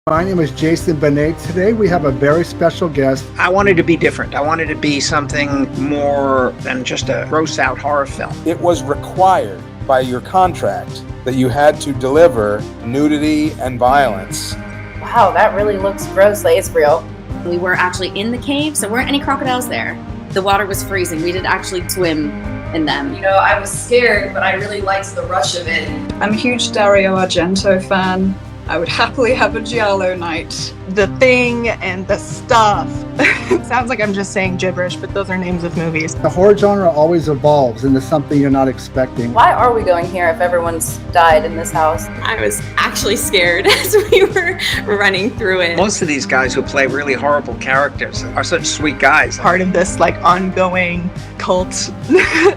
My name is Jason Benet. Today we have a very special guest. I wanted to be different. I wanted to be something more than just a gross out horror film. It was required by your contract that you had to deliver nudity and violence. Wow, that really looks gross. Like, it's real. We were actually in the cave, so there weren't any crocodiles there. The water was freezing. We didn't actually swim in them. You know, I was scared, but I really liked the rush of it. I'm a huge Dario Argento fan. I would happily have a Giallo night. The Thing and The Stuff. It sounds like I'm just saying gibberish, but those are names of movies. The horror genre always evolves into something you're not expecting. Why are we going here if everyone's died in this house? I was actually scared as we were running through it. Most of these guys who play really horrible characters are such sweet guys. Part of this ongoing cult.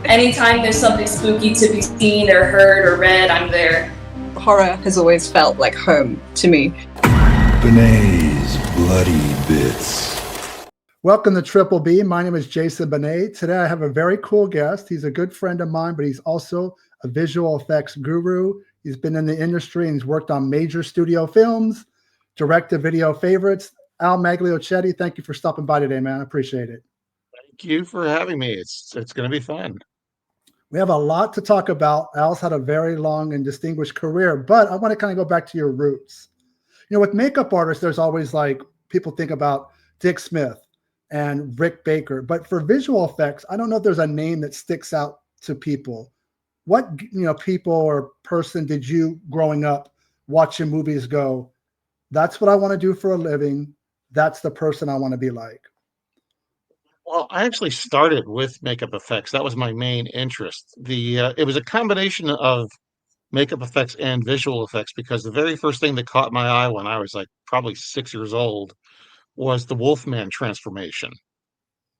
Anytime there's something spooky to be seen or heard or read, I'm there. Horror has always felt like home to me. Benet's Bloody Bits. Welcome to Triple B. My name is Jason Benet. Today I have a very cool guest. He's a good friend of mine, but he's also a visual effects guru. He's been in the industry and he's worked on major studio films, direct-to-video favorites. Al Magliochetti, thank you for stopping by today, man. I appreciate it. Thank you for having me. It's going to be fun. We have a lot to talk about. Al's had a very long and distinguished career, but I want to kind of go back to your roots. You know, with makeup artists, there's always people think about Dick Smith and Rick Baker, but for visual effects, I don't know if there's a name that sticks out to people. What, people or person did you growing up watching movies go, that's what I want to do for a living. That's the person I want to be like? Well, I actually started with makeup effects. That was my main interest. It was a combination of makeup effects and visual effects because the very first thing that caught my eye when I was probably 6 years old was the Wolfman transformation.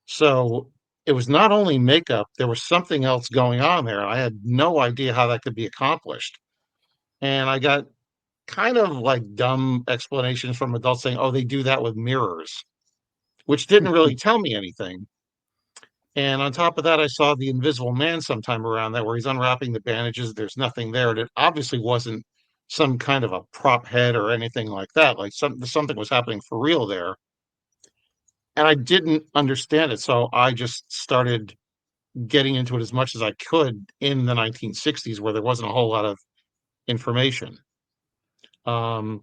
So it was not only makeup, there was something else going on there. I had no idea how that could be accomplished. And I got kind of dumb explanations from adults saying, oh, they do that with mirrors, which didn't really tell me anything. And on top of that, I saw The Invisible Man sometime around that where he's unwrapping the bandages. There's nothing there. And it obviously wasn't some kind of a prop head or anything like that. Something was happening for real there. And I didn't understand it. So I just started getting into it as much as I could in the 1960s where there wasn't a whole lot of information. The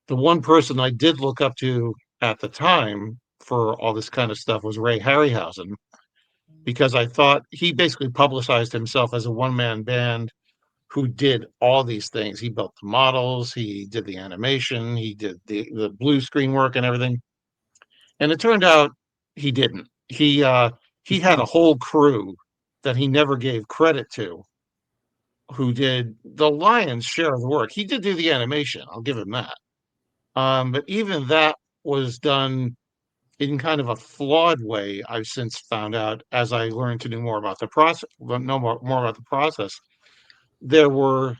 one person I did look up to at the time for all this kind of stuff was Ray Harryhausen, because I thought he basically publicized himself as a one-man band who did all these things. He built the models, he did the animation, he did the blue screen work and everything. And it turned out he didn't. He had a whole crew that he never gave credit to, who did the lion's share of the work. He did do the animation, I'll give him that. But even that was done in kind of a flawed way, I've since found out as I learned to know more about the process. There were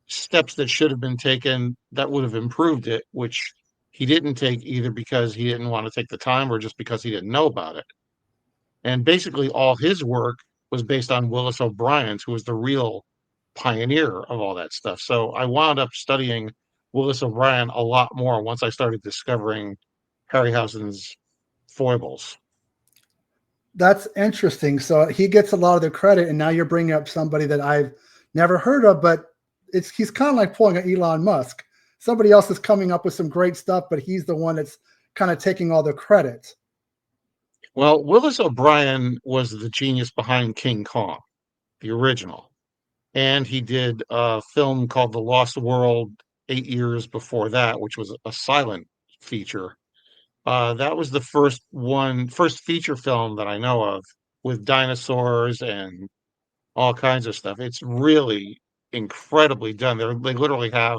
steps that should have been taken that would have improved it, which he didn't take either because he didn't want to take the time or just because he didn't know about it. And basically all his work was based on Willis O'Brien's, who was the real pioneer of all that stuff. So I wound up studying Willis O'Brien a lot more once I started discovering Harryhausen's foibles. That's interesting. So he gets a lot of the credit, and now you're bringing up somebody that I've never heard of, but he's kind of like pulling an Elon Musk. Somebody else is coming up with some great stuff, but he's the one that's kind of taking all the credit. Well, Willis O'Brien was the genius behind King Kong, the original. And he did a film called The Lost World 8 years before that, which was a silent feature. That was the first feature film that I know of with dinosaurs and all kinds of stuff. It's really incredibly done. They literally have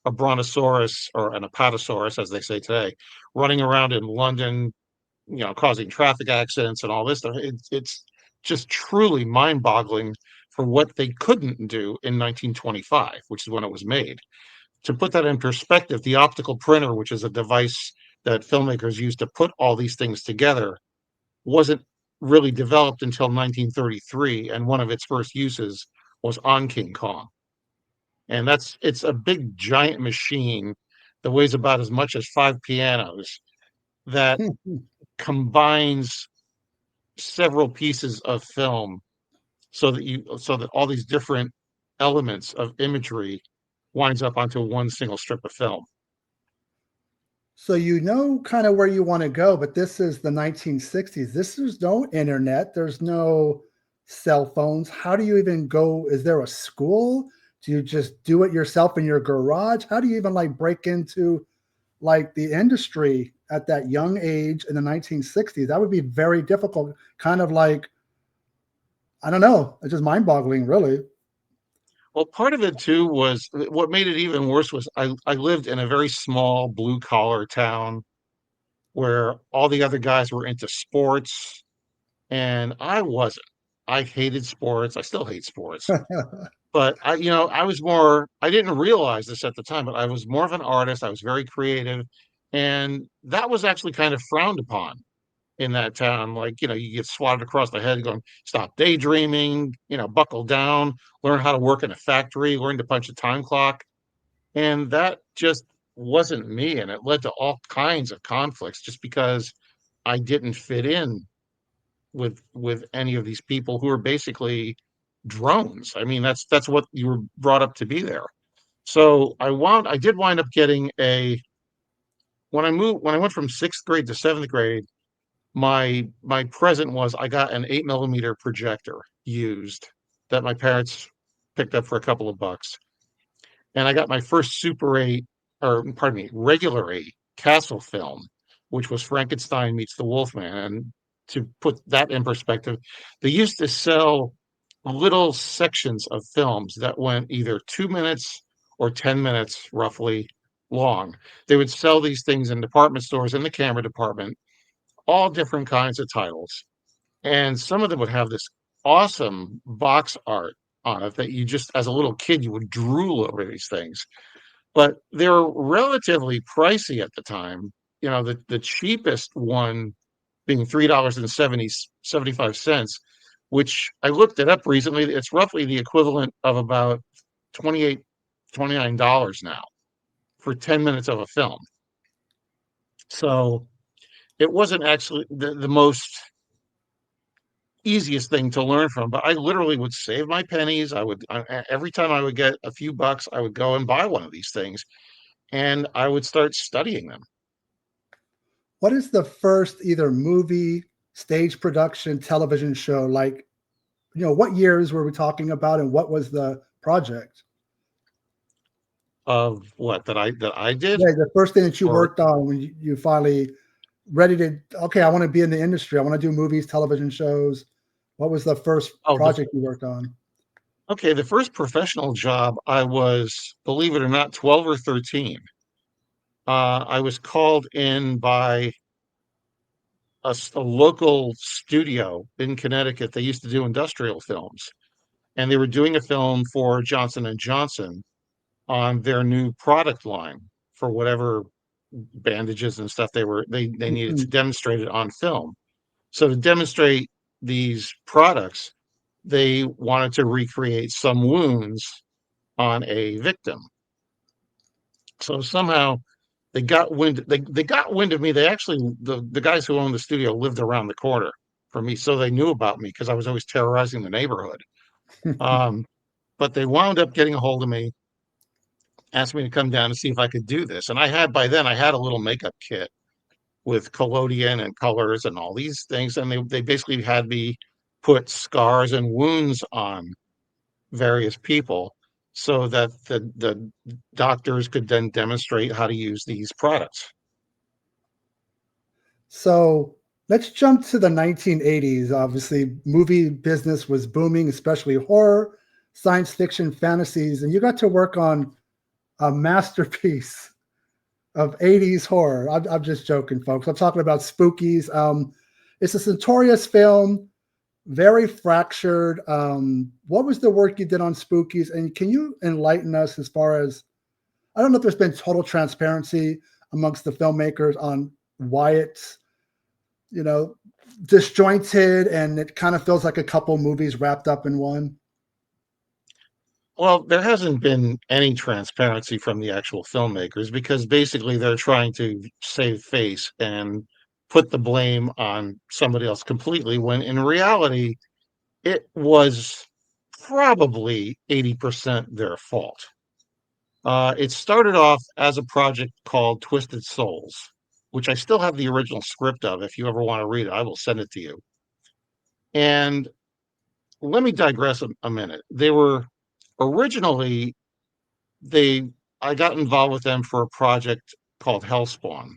a brontosaurus or an apatosaurus, as they say today, running around in London, causing traffic accidents and all this stuff. It's just truly mind-boggling for what they couldn't do in 1925, which is when it was made. To put that in perspective, the optical printer, which is a device that filmmakers used to put all these things together, wasn't really developed until 1933, and one of its first uses was on King Kong. And it's a big giant machine that weighs about as much as 5 pianos that combines several pieces of film so that all these different elements of imagery winds up onto one single strip of film. So you know kind of where you want to go, but this is the 1960s. There's no internet. There's no cell phones. How do you even go? Is there a school? Do you just do it yourself in your garage? How do you even like break into like the industry at that young age in the 1960s? That would be very difficult. Kind of like, I don't know. It's just mind boggling, really. Well, part of it too was what made it even worse was I lived in a very small blue collar town where all the other guys were into sports and I wasn't. I hated sports. I still hate sports. But I was more, I didn't realize this at the time, but I was more of an artist. I was very creative. And that was actually kind of frowned upon in that town. Like, you get swatted across the head going, stop daydreaming, buckle down, learn how to work in a factory, learn to punch a time clock. And that just wasn't me. And it led to all kinds of conflicts just because I didn't fit in with any of these people who are basically drones. I mean, that's what you were brought up to be there. So I did wind up getting when I went from 6th grade to 7th grade, my present was I got an 8mm projector used that my parents picked up for a couple of bucks. And I got my first Super 8, or pardon me, regular 8 Castle film, which was Frankenstein meets the Wolfman. And to put that in perspective, they used to sell little sections of films that went either 2 minutes or 10 minutes roughly long. They would sell these things in department stores in the camera department, all different kinds of titles. And some of them would have this awesome box art on it that you just, as a little kid, you would drool over these things. But they're relatively pricey at the time. The cheapest one being $3.75, which I looked it up recently. It's roughly the equivalent of about $29 now for 10 minutes of a film. So it wasn't actually the most easiest thing to learn from, but I literally would save my pennies. Every time I would get a few bucks, I would go and buy one of these things and I would start studying them. What is the first either movie, stage production, television show? Like, what years were we talking about and what was the project? Of what that I did? Yeah, the first thing that you worked on when you finally ready to, okay, I want to be in the industry. I want to do movies, television shows. What was the first project you worked on? Okay, the first professional job I was, believe it or not, 12 or 13. I was called in by a local studio in Connecticut. They used to do industrial films, and they were doing a film for Johnson and Johnson on their new product line for whatever bandages and stuff they needed to demonstrate it on film. So to demonstrate these products, they wanted to recreate some wounds on a victim. So somehow they got wind of me. They actually, the guys who owned the studio lived around the corner from me, so they knew about me because I was always terrorizing the neighborhood. But they wound up getting a hold of me, asked me to come down and see if I could do this. And by then I had a little makeup kit with collodion and colors and all these things. And they basically had me put scars and wounds on various people so that the doctors could then demonstrate how to use these products. So let's jump to the 1980s. Obviously, movie business was booming, especially horror, science fiction, fantasies, and you got to work on a masterpiece of 80s horror. I'm just joking, folks. I'm talking about Spookies. It's a notorious film, very fractured. What was the work you did on Spookies? And can you enlighten us as far as, I don't know if there's been total transparency amongst the filmmakers on why it's, disjointed and it kind of feels like a couple movies wrapped up in one? Well, there hasn't been any transparency from the actual filmmakers because basically they're trying to save face and put the blame on somebody else completely, when in reality, it was probably 80% their fault. It started off as a project called Twisted Souls, which I still have the original script of. If you ever want to read it, I will send it to you. And let me digress a minute. They were originally they I got involved with them for a project called Hellspawn,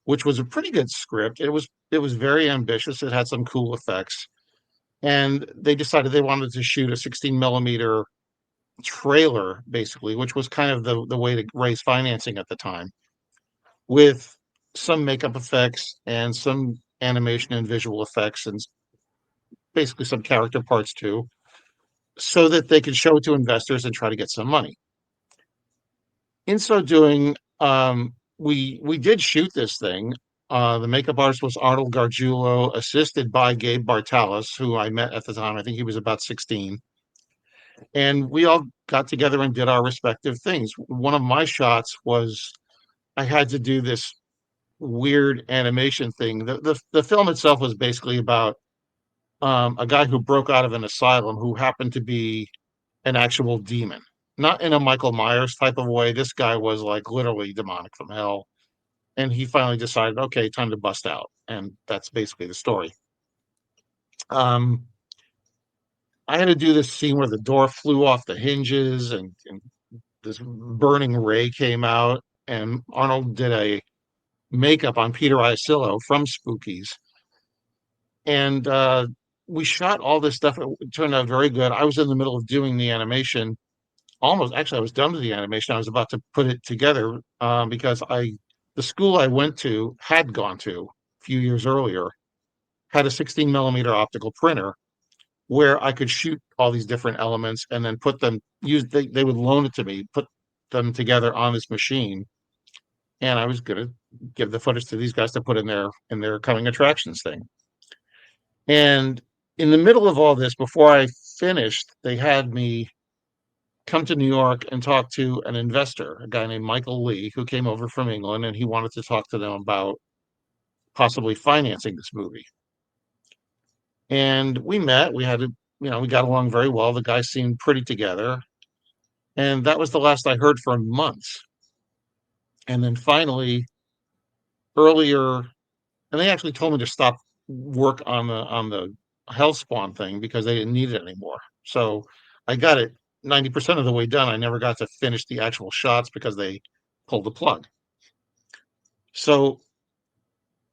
which was a pretty good script. It was very ambitious. It had some cool effects, and they decided they wanted to shoot a 16 millimeter trailer, basically, which was kind of the way to raise financing at the time, with some makeup effects and some animation and visual effects, and basically some character parts too, so that they could show it to investors and try to get some money. In so doing, we did shoot this thing. The makeup artist was Arnold Gargiulo, assisted by Gabe Bartalis, who I met at the time. I think he was about 16. And we all got together and did our respective things. One of my shots was I had to do this weird animation thing. The film itself was basically about a guy who broke out of an asylum who happened to be an actual demon, not in a Michael Myers type of way. This guy was like literally demonic from hell. And he finally decided, okay, time to bust out. And that's basically the story. Um, I had to do this scene where the door flew off the hinges and this burning ray came out. And Arnold did a makeup on Peter Iacillo from Spookies. And we shot all this stuff. It turned out very good. I was in the middle of doing the animation. Almost, actually, I was done with the animation. I was about to put it together because the school I went to had gone to a few years earlier had a 16 millimeter optical printer where I could shoot all these different elements and then put them. They would loan it to me, put them together on this machine, and I was going to give the footage to these guys to put in their coming attractions thing. And in the middle of all this, before I finished, they had me come to New York and talk to an investor, a guy named Michael Lee, who came over from England, and he wanted to talk to them about possibly financing this movie. And we met. We got along very well. The guys seemed pretty together. And that was the last I heard for months. And then finally, earlier, and they actually told me to stop work on the Hellspawn thing because they didn't need it anymore. So I got it 90% of the way done. I never got to finish the actual shots because they pulled the plug. So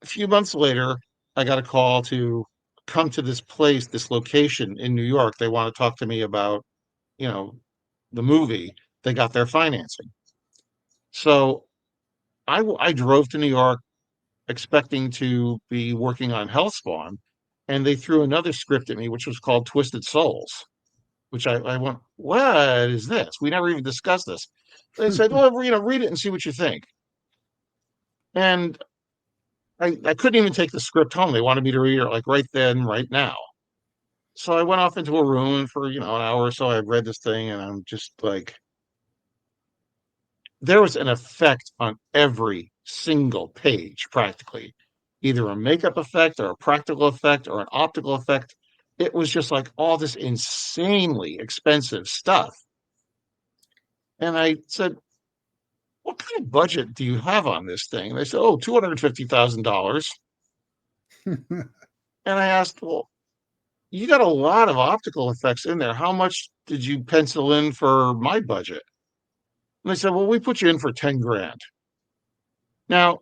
a few months later, I got a call to come to this place, this location in New York. They want to talk to me about, the movie. They got their financing. So I drove to New York expecting to be working on Hellspawn, and they threw another script at me, which was called Twisted Souls, which I went, what is this? We never even discussed this. They said, well, read it and see what you think. And I couldn't even take the script home. They wanted me to read it like right then, right now. So I went off into a room for, an hour or so. I read this thing and I'm just like, there was an effect on every single page, practically, either a makeup effect or a practical effect or an optical effect. It was just like all this insanely expensive stuff. And I said, what kind of budget do you have on this thing? And they said, oh, $250,000. And I asked, well, you got a lot of optical effects in there. How much did you pencil in for my budget? And they said, well, we put you in for 10 grand. Now,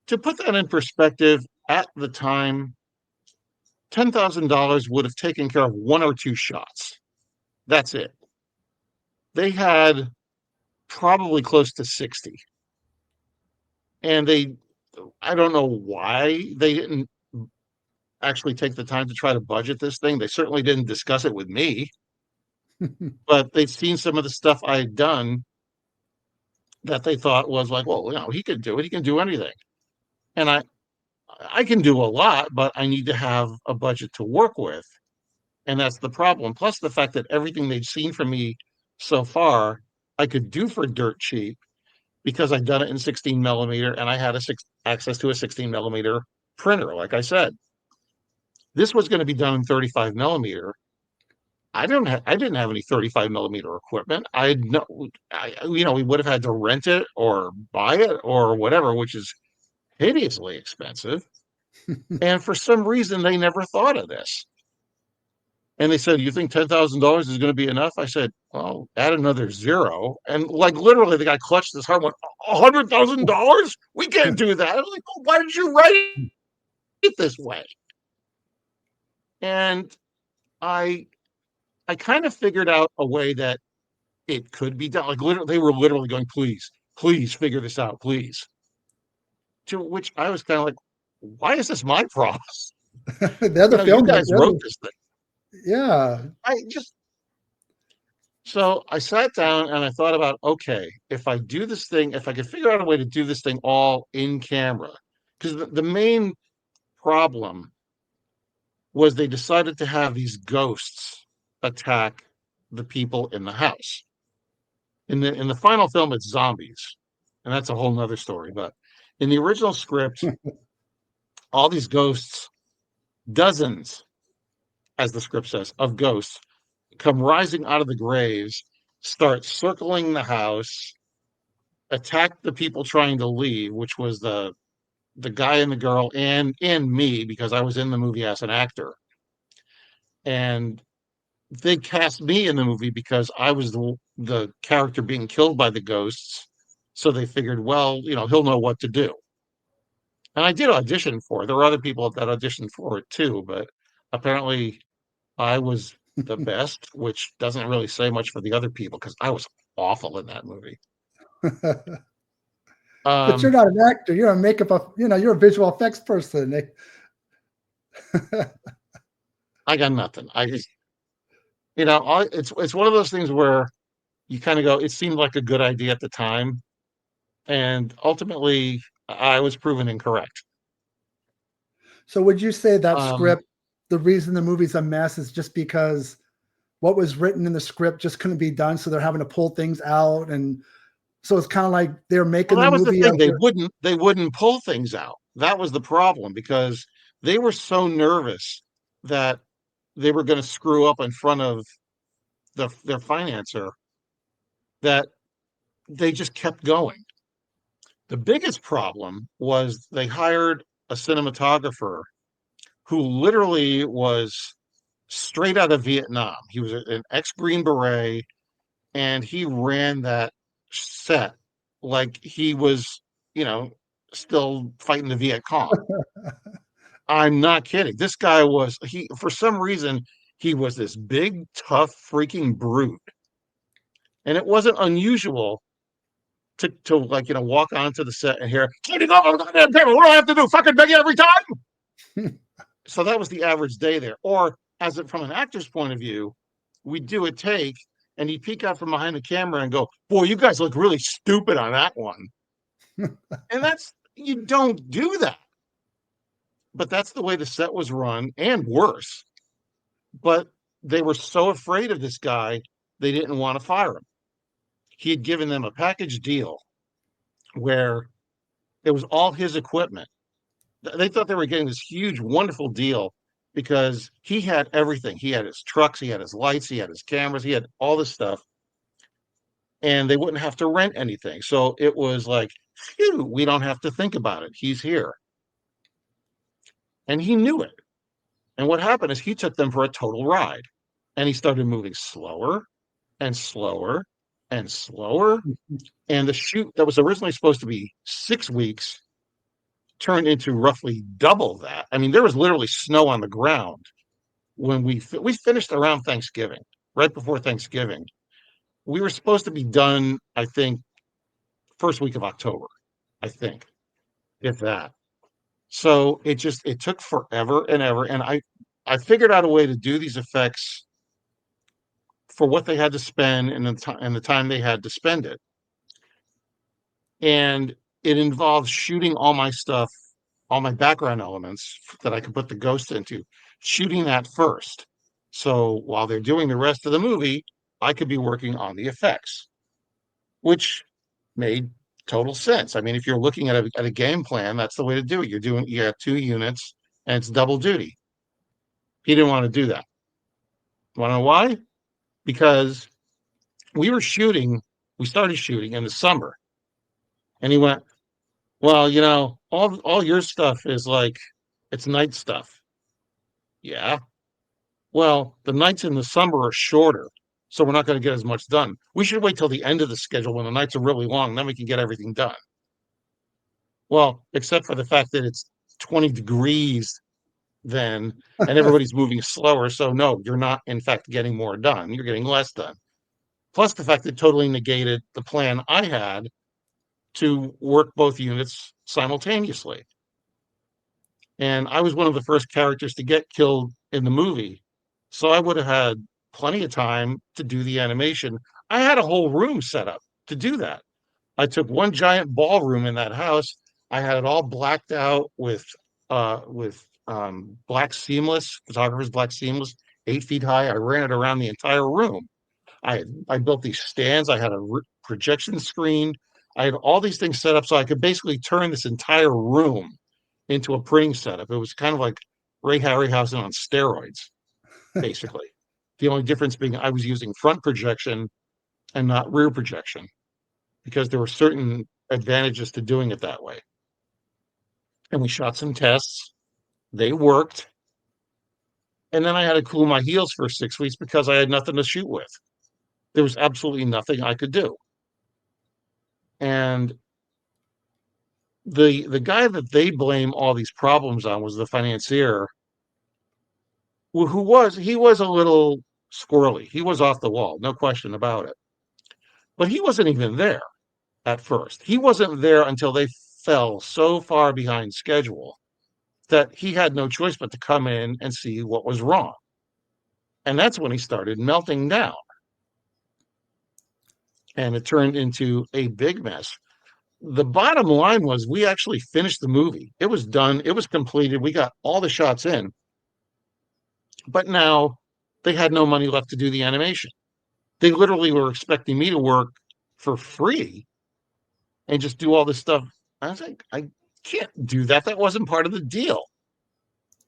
to put that in perspective, at the time, $10,000 would have taken care of one or two shots. That's it. They had probably close to 60. And I don't know why they didn't actually take the time to try to budget this thing. They certainly didn't discuss it with me, but they'd seen some of the stuff I had done that they thought was like, well, he could do it. He can do anything. And I can do a lot, but I need to have a budget to work with. And that's the problem. Plus the fact that everything they'd seen from me so far I could do for dirt cheap because I'd done it in 16 millimeter and I had access to a 16 millimeter printer. Like I said, this was going to be done in 35 millimeter. I didn't have any 35 millimeter equipment. We would have had to rent it or buy it or whatever, which is hideously expensive. And for some reason, they never thought of this. And they said, "You think $10,000 is going to be enough?" I said, "Well, add another zero." And like literally, the guy clutched his heart, and went, $100,000? We can't do that. I was like, "Well, why did you write it this way?" And I I kind of figured out a way that it could be done. Like literally, they were literally going, "Please, please figure this out, please." To which I was kind of like, "Why is this my problem? The other You film, guys wrote this thing." yeah. So I sat down and I thought about, okay, if I do this thing, if I could figure out a way to do this thing all in camera, because the main problem was they decided to have these ghosts attack the people in the house. In the final film, it's zombies, and that's a whole nother story. But in the original script, all these ghosts, dozens, as the script says, of ghosts come rising out of the graves, start circling the house, attack the people trying to leave, which was the guy and the girl and me, because I was in the movie as an actor. And they cast me in the movie because I was the character being killed by the ghosts. So they figured, well, he'll know what to do. And I did audition for it. There were other people that auditioned for it too, but apparently I was the best, which doesn't really say much for the other people because I was awful in that movie. But you're not an actor. You're a makeup. You're a visual effects person. I got nothing. It's one of those things where you kind of go, it seemed like a good idea at the time, and ultimately I was proven incorrect. So would you say that script, the reason the movie's a mess is just because what was written in the script just couldn't be done, so they're having to pull things out, and so it's kind of like they're making Well, that the was movie. The thing. They wouldn't pull things out. That was the problem because they were so nervous that they were going to screw up in front of their financer that they just kept going. The biggest problem was they hired a cinematographer who literally was straight out of Vietnam. He was an ex-Green Beret, and he ran that set like he was, still fighting the Viet Cong. I'm not kidding. This guy for some reason, he was this big, tough, freaking brute. And it wasn't unusual to walk onto the set and hear, "Cleaning up on the goddamn table. What do I have to do? Fucking beg you every time?" So that was the average day there. Or from an actor's point of view, we'd do a take and he'd peek out from behind the camera and go, "Boy, you guys look really stupid on that one." And you don't do that. But that's the way the set was run, and worse. But they were so afraid of this guy, they didn't want to fire him. He had given them a package deal where it was all his equipment. They thought they were getting this huge, wonderful deal because he had everything. He had his trucks, he had his lights, he had his cameras, he had all this stuff. And they wouldn't have to rent anything. So it was like, phew, we don't have to think about it. He's here. And he knew it. And what happened is he took them for a total ride. And he started moving slower and slower and slower. And the shoot that was originally supposed to be 6 weeks turned into roughly double that. I mean, there was literally snow on the ground when we finished around Thanksgiving, right before Thanksgiving. We were supposed to be done, I think, first week of October, I think, if that. So it took forever and ever. And I figured out a way to do these effects for what they had to spend and the time they had to spend it. And it involves shooting all my stuff, all my background elements that I could put the ghosts into, shooting that first. So while they're doing the rest of the movie, I could be working on the effects, which made total sense. I mean, if you're looking at a game plan, that's the way to do it. You have 2 units and it's double duty. He didn't want to do that. Want to know why? Because we started shooting in the summer. And he went, well, all your stuff is like, it's night stuff. Yeah. Well, the nights in the summer are shorter, so we're not going to get as much done. We should wait till the end of the schedule when the nights are really long, then we can get everything done. Well, except for the fact that it's 20 degrees then, and everybody's moving slower. So no, you're not in fact getting more done. You're getting less done. Plus the fact that totally negated the plan I had to work both units simultaneously. And I was one of the first characters to get killed in the movie. So I would have had plenty of time to do the animation. I had a whole room set up to do that. I took one giant ballroom in that house. I had it all blacked out with black seamless, photographer's black seamless, 8 feet high. I ran it around the entire room. I built these stands. I had a projection screen. I had all these things set up so I could basically turn this entire room into a printing setup. It was kind of like Ray Harryhausen on steroids, basically. The only difference being I was using front projection and not rear projection because there were certain advantages to doing it that way. And we shot some tests. They worked. And then I had to cool my heels for 6 weeks because I had nothing to shoot with. There was absolutely nothing I could do. And the guy that they blame all these problems on was the financier, he was a little squirrely. He was off the wall, no question about it. But he wasn't even there at first. He wasn't there until they fell so far behind schedule that he had no choice but to come in and see what was wrong. And that's when he started melting down. And it turned into a big mess. The bottom line was we actually finished the movie. It was done. It was completed. We got all the shots in. But now they had no money left to do the animation. They literally were expecting me to work for free and just do all this stuff. I was like, I can't do that. That wasn't part of the deal.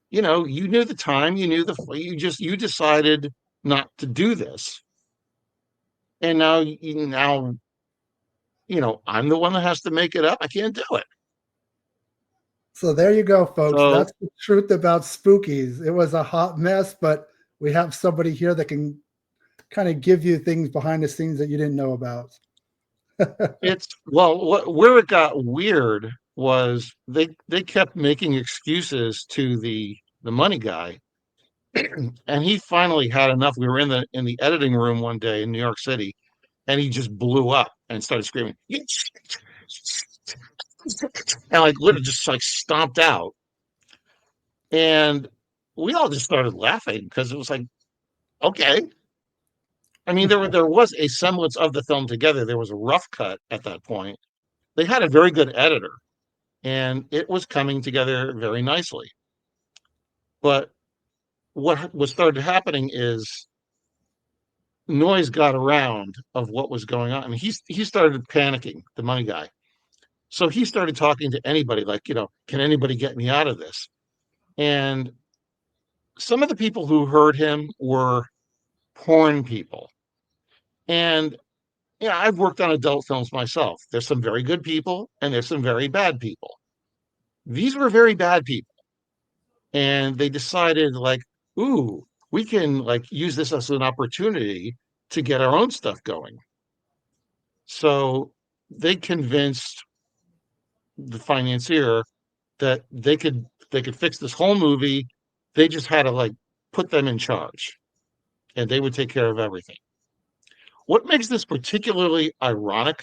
You knew the time, you decided not to do this. And now, I'm the one that has to make it up. I can't do it. So there you go, folks. So, that's the truth about Spookies. It was a hot mess, but we have somebody here that can kind of give you things behind the scenes that you didn't know about. Where it got weird was they kept making excuses to the money guy, and he finally had enough. We were in the editing room one day in New York City, and he just blew up and started screaming, and like literally just like stomped out. And we all just started laughing because it was like, okay. I mean, there was a semblance of the film together. There was a rough cut at that point. They had a very good editor, and it was coming together very nicely. But what started happening is noise got around of what was going on. And he started panicking, the money guy. So he started talking to anybody like, can anybody get me out of this? And some of the people who heard him were porn people. And I've worked on adult films myself. There's some very good people and there's some very bad people. These were very bad people. And they decided like, ooh, we can like use this as an opportunity to get our own stuff going. So they convinced the financier that they could fix this whole movie. They just had to like put them in charge and they would take care of everything. What makes this particularly ironic,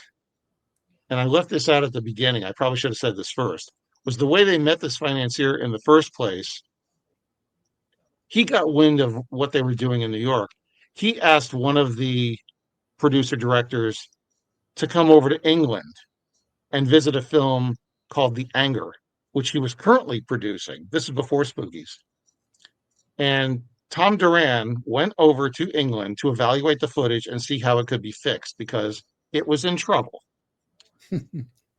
and I left this out at the beginning, I probably should have said this first, was the way they met this financier in the first place. He got wind of what they were doing in New York. He asked one of the producer directors to come over to England and visit a film called The Anger, which he was currently producing. This is before Spookies. And Tom Duran went over to England to evaluate the footage and see how it could be fixed because it was in trouble.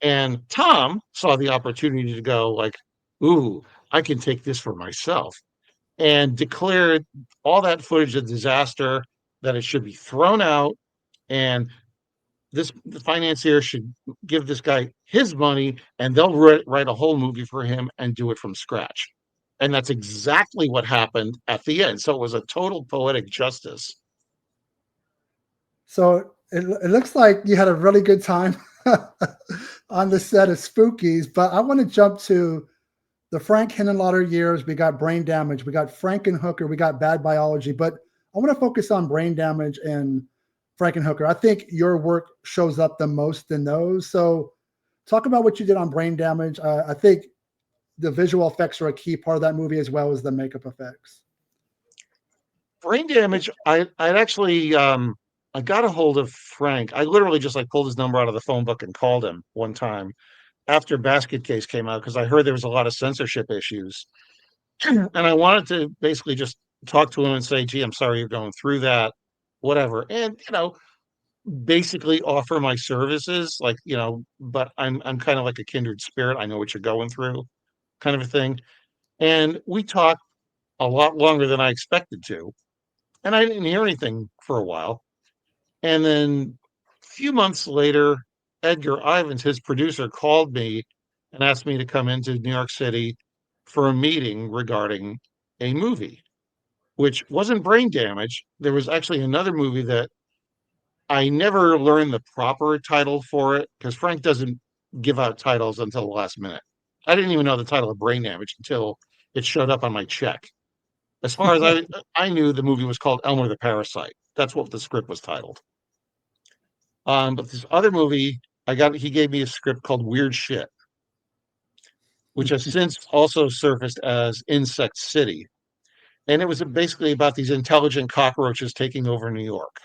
And Tom saw the opportunity to go like, ooh, I can take this for myself, and declared all that footage a disaster, that it should be thrown out, and the financier should give this guy his money, and they'll write a whole movie for him and do it from scratch. And that's exactly what happened at the end. So it was a total poetic justice. So it looks like you had a really good time on the set of Spookies, but I want to jump to the Frank Henenlotter years. We got Brain Damage, we got Frankenhooker, we got Bad Biology, but I want to focus on Brain Damage and Frankenhooker. I think your work shows up the most in those. So talk about what you did on Brain Damage. I think the visual effects are a key part of that movie as well as the makeup effects. Brain Damage, I'd actually I got a hold of Frank. I literally just like pulled his number out of the phone book and called him one time after Basket Case came out because I heard there was a lot of censorship issues. And I wanted to basically just talk to him and say, gee, I'm sorry you're going through that, whatever. And, basically offer my services, like, but I'm kind of like a kindred spirit. I know what you're going through, kind of a thing. And we talked a lot longer than I expected to. And I didn't hear anything for a while. And then a few months later, Edgar Ivins, his producer, called me and asked me to come into New York City for a meeting regarding a movie, which wasn't Brain Damage. There was actually another movie that I never learned the proper title for it because Frank doesn't give out titles until the last minute. I didn't even know the title of Brain Damage until it showed up on my check. As far as I knew, the movie was called Elmer the Parasite. That's what the script was titled. But this other movie, he gave me a script called Weird Shit, which has since also surfaced as Insect City. And it was basically about these intelligent cockroaches taking over New York.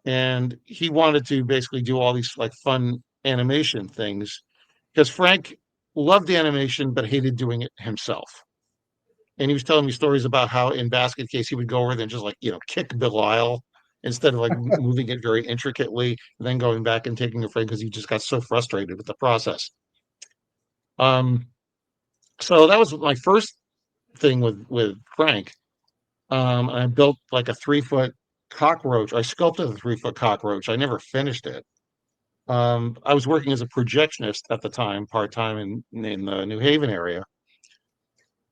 And he wanted to basically do all these like fun animation things because Frank loved animation but hated doing it himself. And he was telling me stories about how in Basket Case he would go over there and just like, kick Belial instead of like moving it very intricately, and then going back and taking a frame because he just got so frustrated with the process. So that was my first thing with Frank. I built like a 3-foot cockroach. I sculpted a 3-foot cockroach. I never finished it. I was working as a projectionist at the time, part-time in the New Haven area.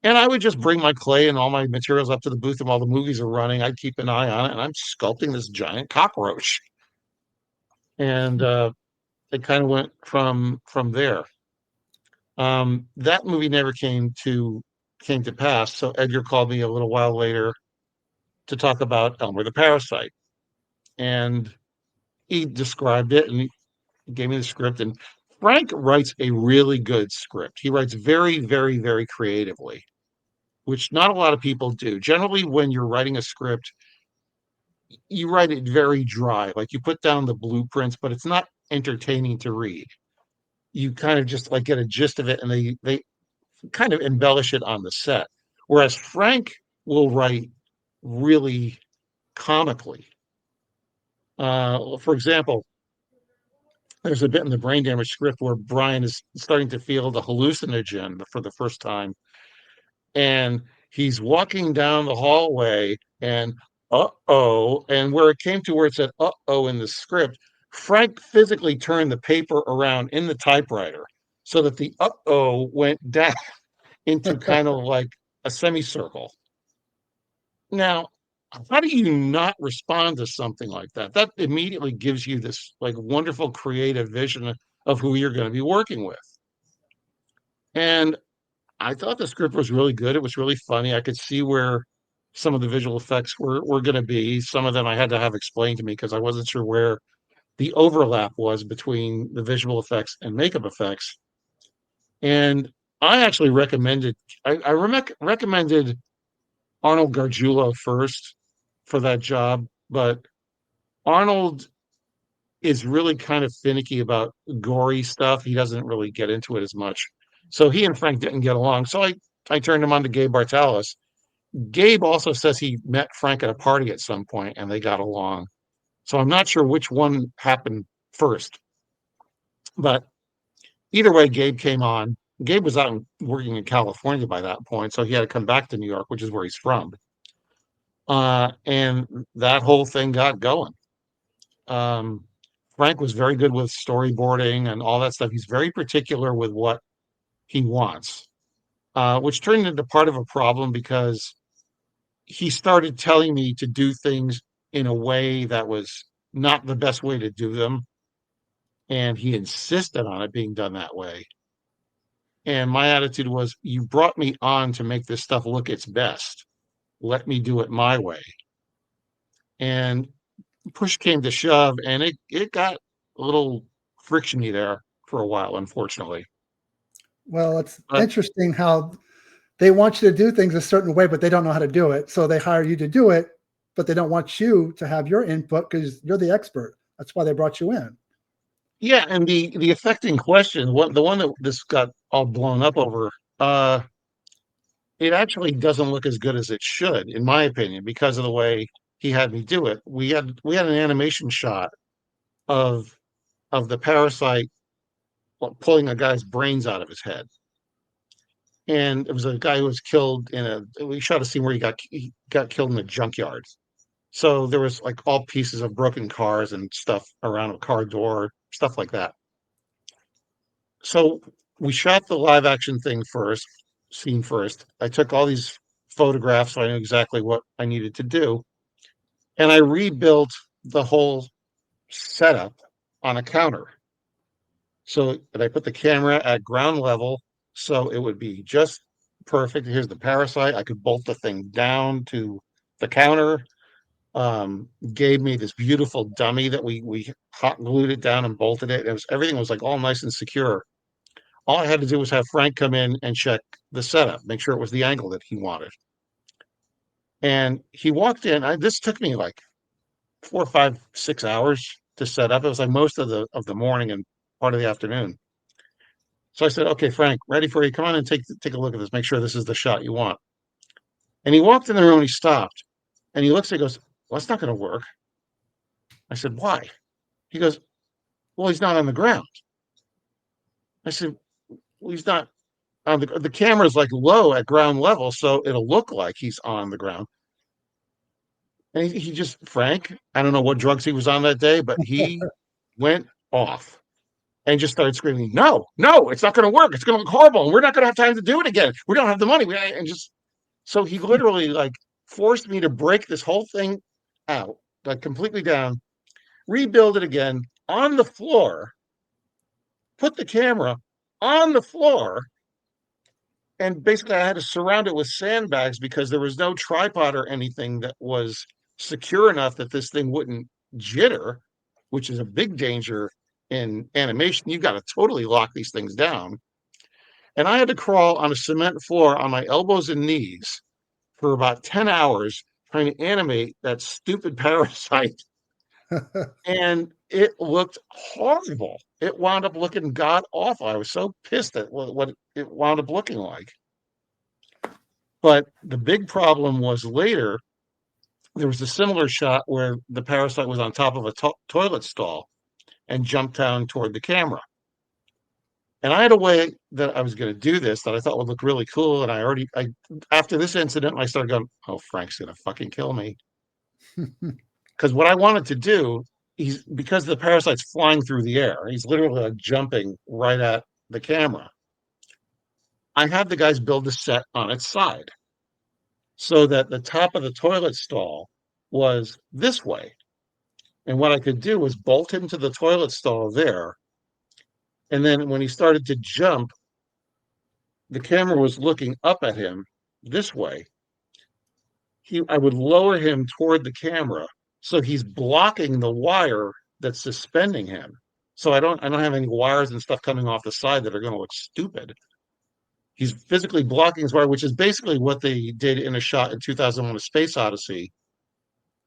And I would just bring my clay and all my materials up to the booth and while the movies are running, I'd keep an eye on it, and I'm sculpting this giant cockroach. And it kind of went from there. That movie never came to pass. So Edgar called me a little while later to talk about Elmer the Parasite. And he described it and he gave me the script. And Frank writes a really good script. He writes very, very, very creatively, which not a lot of people do. Generally, when you're writing a script, you write it very dry. Like you put down the blueprints, but it's not entertaining to read. You kind of just like get a gist of it, and they kind of embellish it on the set. Whereas Frank will write really comically. For example, there's a bit in the Brain Damage script where Brian is starting to feel the hallucinogen for the first time. And he's walking down the hallway and and where it came to where it said in the script, Frank physically turned the paper around in the typewriter so that the went down into kind of like a semicircle. Now, how do you not respond to something like that? That immediately gives you this like wonderful creative vision of who you're going to be working with. And I thought the script was really good. It was really funny. I could see where some of the visual effects were going to be. Some of them I had to have explained to me because I wasn't sure where the overlap was between the visual effects and makeup effects. And I actually recommended Arnold Gargiulo first for that job, but Arnold is really kind of finicky about gory stuff. He doesn't really get into it as much. So he and Frank didn't get along. So I turned him on to Gabe Bartalos, Gabe also says he met Frank at a party at some point and they got along. So I'm not sure which one happened first. But either way, Gabe came on. Gabe was out working in California by that point, so he had to come back to New York, which is where he's from. And that whole thing got going. Frank was very good with storyboarding and all that stuff. He's very particular with what he wants, which turned into part of a problem because he started telling me to do things in a way that was not the best way to do them. And he insisted on it being done that way. And my attitude was, you brought me on to make this stuff look its best. Let me do it my way. And push came to shove, and it got a little frictiony there for a while, unfortunately. Well, it's interesting how they want you to do things a certain way, but they don't know how to do it. So they hire you to do it, but they don't want you to have your input because you're the expert. That's why they brought you in. Yeah, and the affecting question, the one that this got all blown up over, it actually doesn't look as good as it should, in my opinion, because of the way he had me do it. We had an animation shot of the parasite pulling a guy's brains out of his head. And it was a guy who was killed we shot a scene where he got killed in a junkyard. So there was like all pieces of broken cars and stuff around a car door, stuff like that. So we shot the live action scene first. I took all these photographs so I knew exactly what I needed to do. And I rebuilt the whole setup on a counter. So I put the camera at ground level so it would be just perfect. Here's the parasite. I could bolt the thing down to the counter. Gave me this beautiful dummy that we hot glued it down and bolted it. Everything was like all nice and secure. All I had to do was have Frank come in and check the setup, make sure it was the angle that he wanted. And he walked in. This took me like 4, 5, 6 hours to set up. It was like most of the morning and part of the afternoon. So I said, "Okay, Frank, ready for you? Come on and take a look at this. Make sure this is the shot you want." And he walked in the room and he stopped, and he looks and he goes, "Well, that's not going to work." I said, "Why?" He goes, "Well, he's not on the ground." I said, "Well, he's not on the camera's like low at ground level, so it'll look like he's on the ground." And he just, Frank, I don't know what drugs he was on that day, but he went off and just started screaming, no, it's not going to work. It's going to look horrible. And we're not going to have time to do it again. We don't have the money. So he literally like forced me to break this whole thing out, like completely down, rebuild it again on the floor, put the camera on the floor. And basically I had to surround it with sandbags because there was no tripod or anything that was secure enough that this thing wouldn't jitter, which is a big danger in animation. You've got to totally lock these things down. And I had to crawl on a cement floor on my elbows and knees for about 10 hours trying to animate that stupid parasite. And it looked horrible. It wound up looking god awful. I was so pissed at what it wound up looking like. But the big problem was later, there was a similar shot where the parasite was on top of a toilet stall and jumped down toward the camera. And I had a way that I was going to do this that I thought would look really cool. And I after this incident, I started going, "Oh, Frank's going to fucking kill me." Because what I wanted to do, because the parasite's flying through the air, he's literally like jumping right at the camera. I had the guys build the set on its side so that the top of the toilet stall was this way. And what I could do was bolt him to the toilet stall there. And then when he started to jump, the camera was looking up at him this way. I would lower him toward the camera so he's blocking the wire that's suspending him. So I don't have any wires and stuff coming off the side that are going to look stupid. He's physically blocking his wire, which is basically what they did in a shot in 2001: A Space Odyssey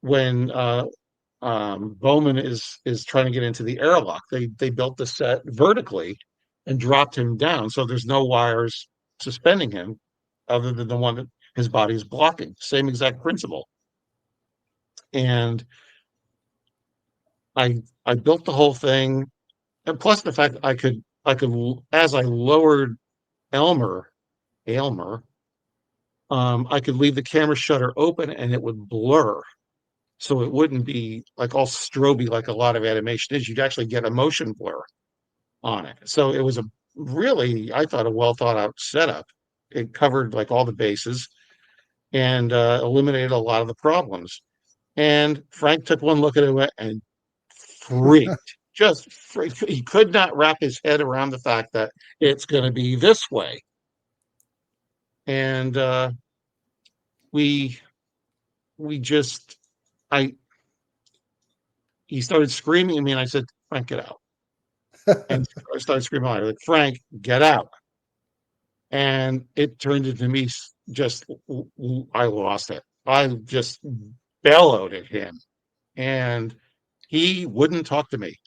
when Bowman is trying to get into the airlock. They built the set vertically and dropped him down, so there's no wires suspending him other than the one that his body is blocking. Same exact principle. And I built the whole thing, and plus the fact that I could as I lowered Aylmer, I could leave the camera shutter open and it would blur, so it wouldn't be like all stroby like a lot of animation is. You'd actually get a motion blur on it. So it was a really, I thought, a well thought out setup. It covered like all the bases and eliminated a lot of the problems. And Frank took one look at it and freaked, just freaked. He could not wrap his head around the fact that it's going to be this way. And we just, he started screaming at me, and I said, Frank, get out. And I started screaming out, like, Frank, get out. And it turned into me just, I lost it. I just bellowed at him, and he wouldn't talk to me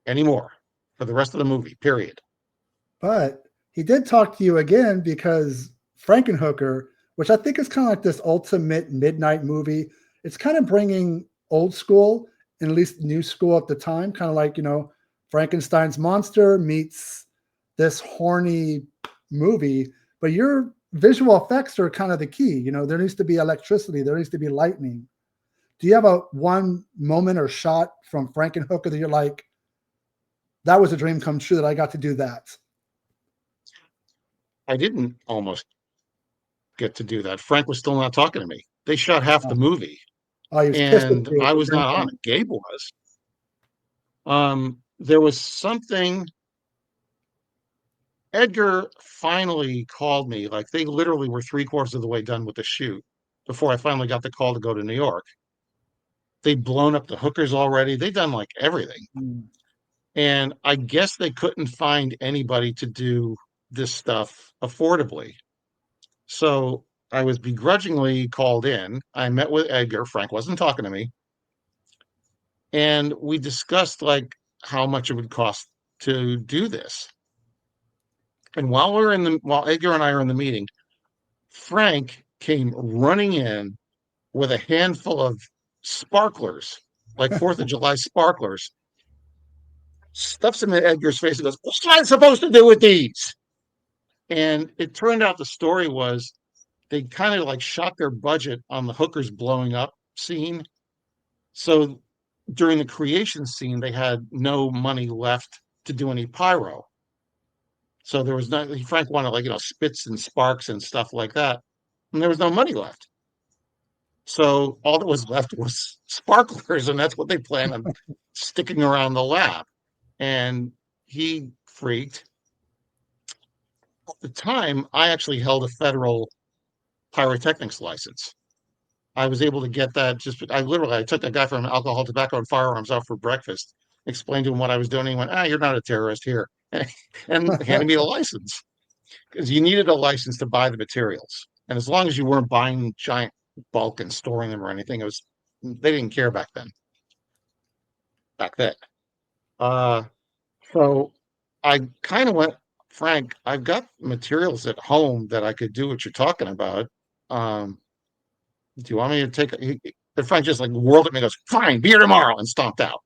anymore for the rest of the movie, period. But he did talk to you again because Frankenhooker, which I think is kind of like this ultimate midnight movie, it's kind of bringing old school and at least new school at the time, kind of like, you know, Frankenstein's monster meets this horny movie, but your visual effects are kind of the key. You know, there needs to be electricity, there needs to be lightning. Do you have a one moment or shot from Frankenhooker that you're like, that was a dream come true that I got to do that? I didn't almost get to do that. Frank was still not talking to me. They shot half the movie. Oh, he was pissed at And you. I was not on it. Gabe was. There was something. Edgar finally called me. Like, they literally were 3/4 of the way done with the shoot before I finally got the call to go to New York. They'd blown up the hookers already. They'd done like everything. And I guess they couldn't find anybody to do this stuff affordably. So I was begrudgingly called in. I met with Edgar. Frank wasn't talking to me. And we discussed like how much it would cost to do this. And while Edgar and I are in the meeting, Frank came running in with a handful of sparklers, like 4th of July sparklers, stuffs them in Edgar's face and goes, "What's I supposed to do with these?" And it turned out the story was they kind of like shot their budget on the hookers blowing up scene. So during the creation scene, they had no money left to do any pyro. So there was not, Frank wanted, like, you know, spits and sparks and stuff like that. And there was no money left. So all that was left was sparklers, and that's what they planned on sticking around the lab. And he freaked. At the time, I actually held a federal pyrotechnics license. I was able to get that I took a guy from Alcohol, Tobacco, and Firearms out for breakfast, explained to him what I was doing. He went, "You're not a terrorist here," and handed me a license, because you needed a license to buy the materials. And as long as you weren't buying giant bulk and storing them or anything, they didn't care back then. So I kind of went, Frank, I've got materials at home that I could do what you're talking about. Do you want me to take it? And Frank just like whirled at me and goes, "Fine, be here tomorrow," and stomped out.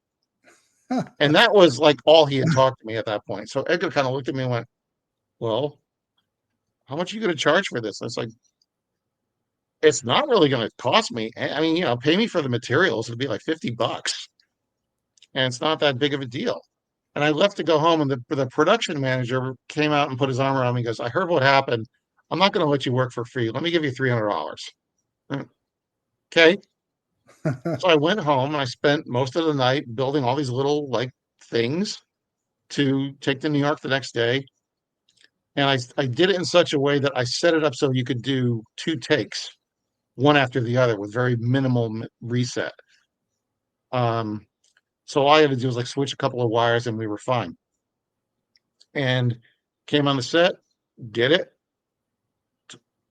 And that was like all he had talked to me at that point. So Edgar kind of looked at me and went, "Well, how much are you going to charge for this?" And it's like, it's not really going to cost me. I mean, you know, pay me for the materials. It'd be like $50. And it's not that big of a deal. And I left to go home, and the production manager came out and put his arm around me and goes, "I heard what happened. I'm not going to let you work for free. Let me give you $300. Okay. So I went home and I spent most of the night building all these little like things to take to New York the next day. And I did it in such a way that I set it up so you could do 2 takes, one after the other, with very minimal reset. So all I had to do was like switch a couple of wires and we were fine. And came on the set, did it,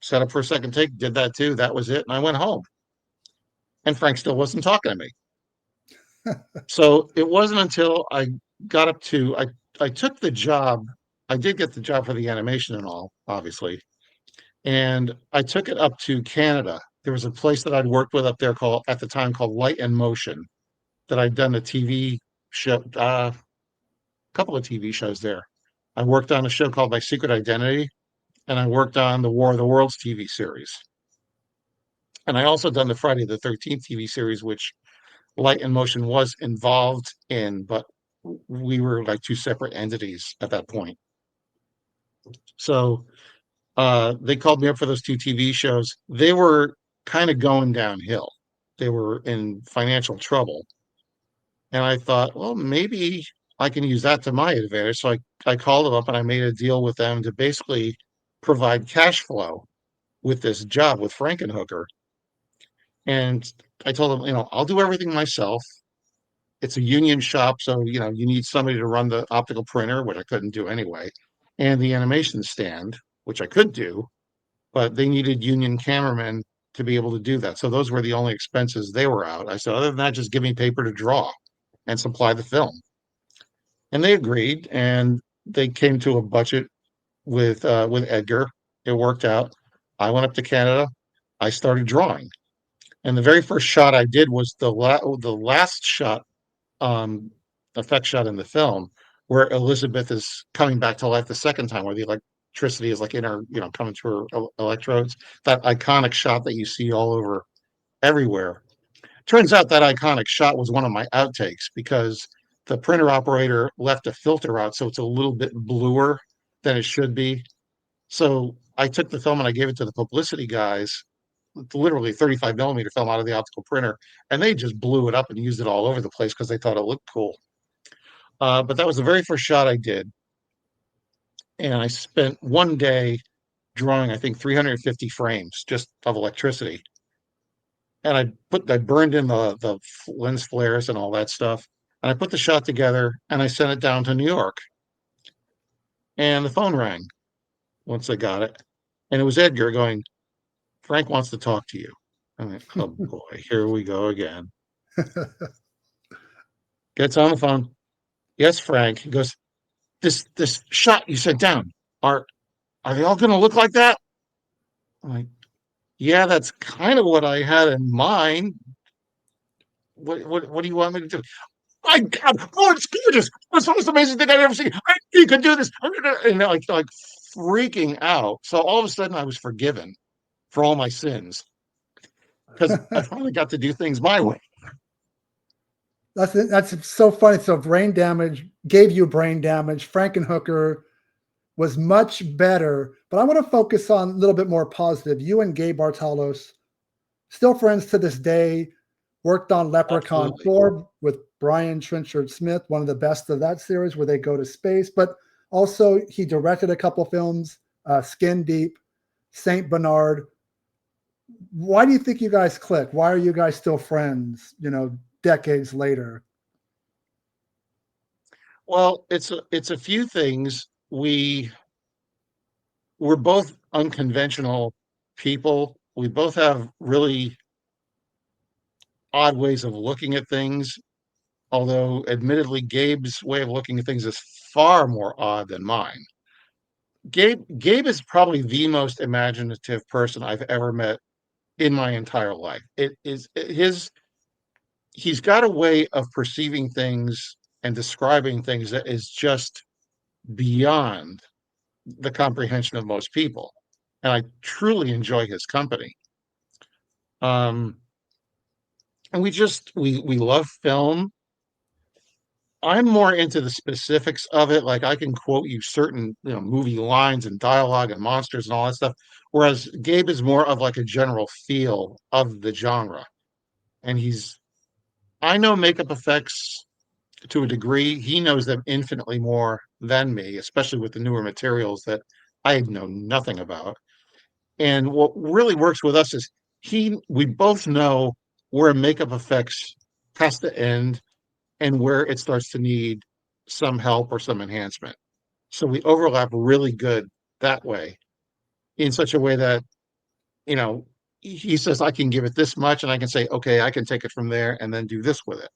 set up for a second take, did that too. That was it. And I went home. And Frank still wasn't talking to me. So it wasn't until I got up to, I took the job. I did get the job for the animation and all, obviously. And I took it up to Canada. There was a place that I'd worked with up there called at the time called Light and Motion that I'd done a TV show, couple of TV shows there. I worked on a show called My Secret Identity, and I worked on the War of the Worlds TV series. And I also done the Friday the 13th TV series, which Light and Motion was involved in, but we were like two separate entities at that point. So they called me up for those two TV shows. They were kind of going downhill. They were in financial trouble. And I thought, well, maybe I can use that to my advantage. So I called them up and I made a deal with them to basically provide cash flow with this job with Frankenhooker. And I told them, I'll do everything myself. It's a union shop, so you need somebody to run the optical printer, which I couldn't do anyway, and the animation stand, which I could do, but they needed union cameramen to be able to do that. So those were the only expenses they were out. I said, other than that, just give me paper to draw and supply the film. And they agreed, and they came to a budget with Edgar. It worked out. I went up to Canada. I started drawing. And the very first shot I did was the last shot, effect shot in the film, where Elizabeth is coming back to life the second time, where the electricity is like in her, coming through her electrodes. That iconic shot that you see all over everywhere. Turns out that iconic shot was one of my outtakes because the printer operator left a filter out, so it's a little bit bluer than it should be. So I took the film and I gave it to the publicity guys, literally 35 millimeter film out of the optical printer, and they just blew it up and used it all over the place because they thought it looked cool. But that was the very first shot I did. And I spent one day drawing, I think, 350 frames just of electricity. And I burned in the lens flares and all that stuff. And I put the shot together and I sent it down to New York. And the phone rang once I got it. And it was Edgar going, Frank wants to talk to you. I'm like, oh boy, here we go again. Gets on the phone. Yes, Frank. He goes, this shot you sent down, are they all going to look like that? I'm like, yeah, that's kind of what I had in mind. What do you want me to do? My God, oh, it's gorgeous. That's the most amazing thing I've ever seen. You could do this. And like freaking out. So all of a sudden I was forgiven for all my sins because I finally got to do things my way. That's so funny. So brain damage gave you brain damage. Frankenhooker was much better, but I want to focus on a little bit more positive. You and Gabe Bartalos, still friends to this day, worked on Leprechaun 4 with Brian Trenchard Smith, one of the best of that series where they go to space, but also he directed a couple films, Skin Deep, Saint Bernard. Why do you think you guys click? Why are you guys still friends, decades later? Well, it's a few things. We're both unconventional people. We both have really odd ways of looking at things, although admittedly Gabe's way of looking at things is far more odd than mine. Gabe is probably the most imaginative person I've ever met in my entire life. He's got a way of perceiving things and describing things that is just beyond the comprehension of most people. And I truly enjoy his company. And we love film. I'm more into the specifics of it. Like I can quote you certain, movie lines and dialogue and monsters and all that stuff. Whereas Gabe is more of like a general feel of the genre. And I know makeup effects to a degree. He knows them infinitely more than me, especially with the newer materials that I know nothing about. And what really works with us is we both know where makeup effects has to end and where it starts to need some help or some enhancement. So we overlap really good that way, in such a way that, he says, I can give it this much, and I can say, okay, I can take it from there and then do this with it.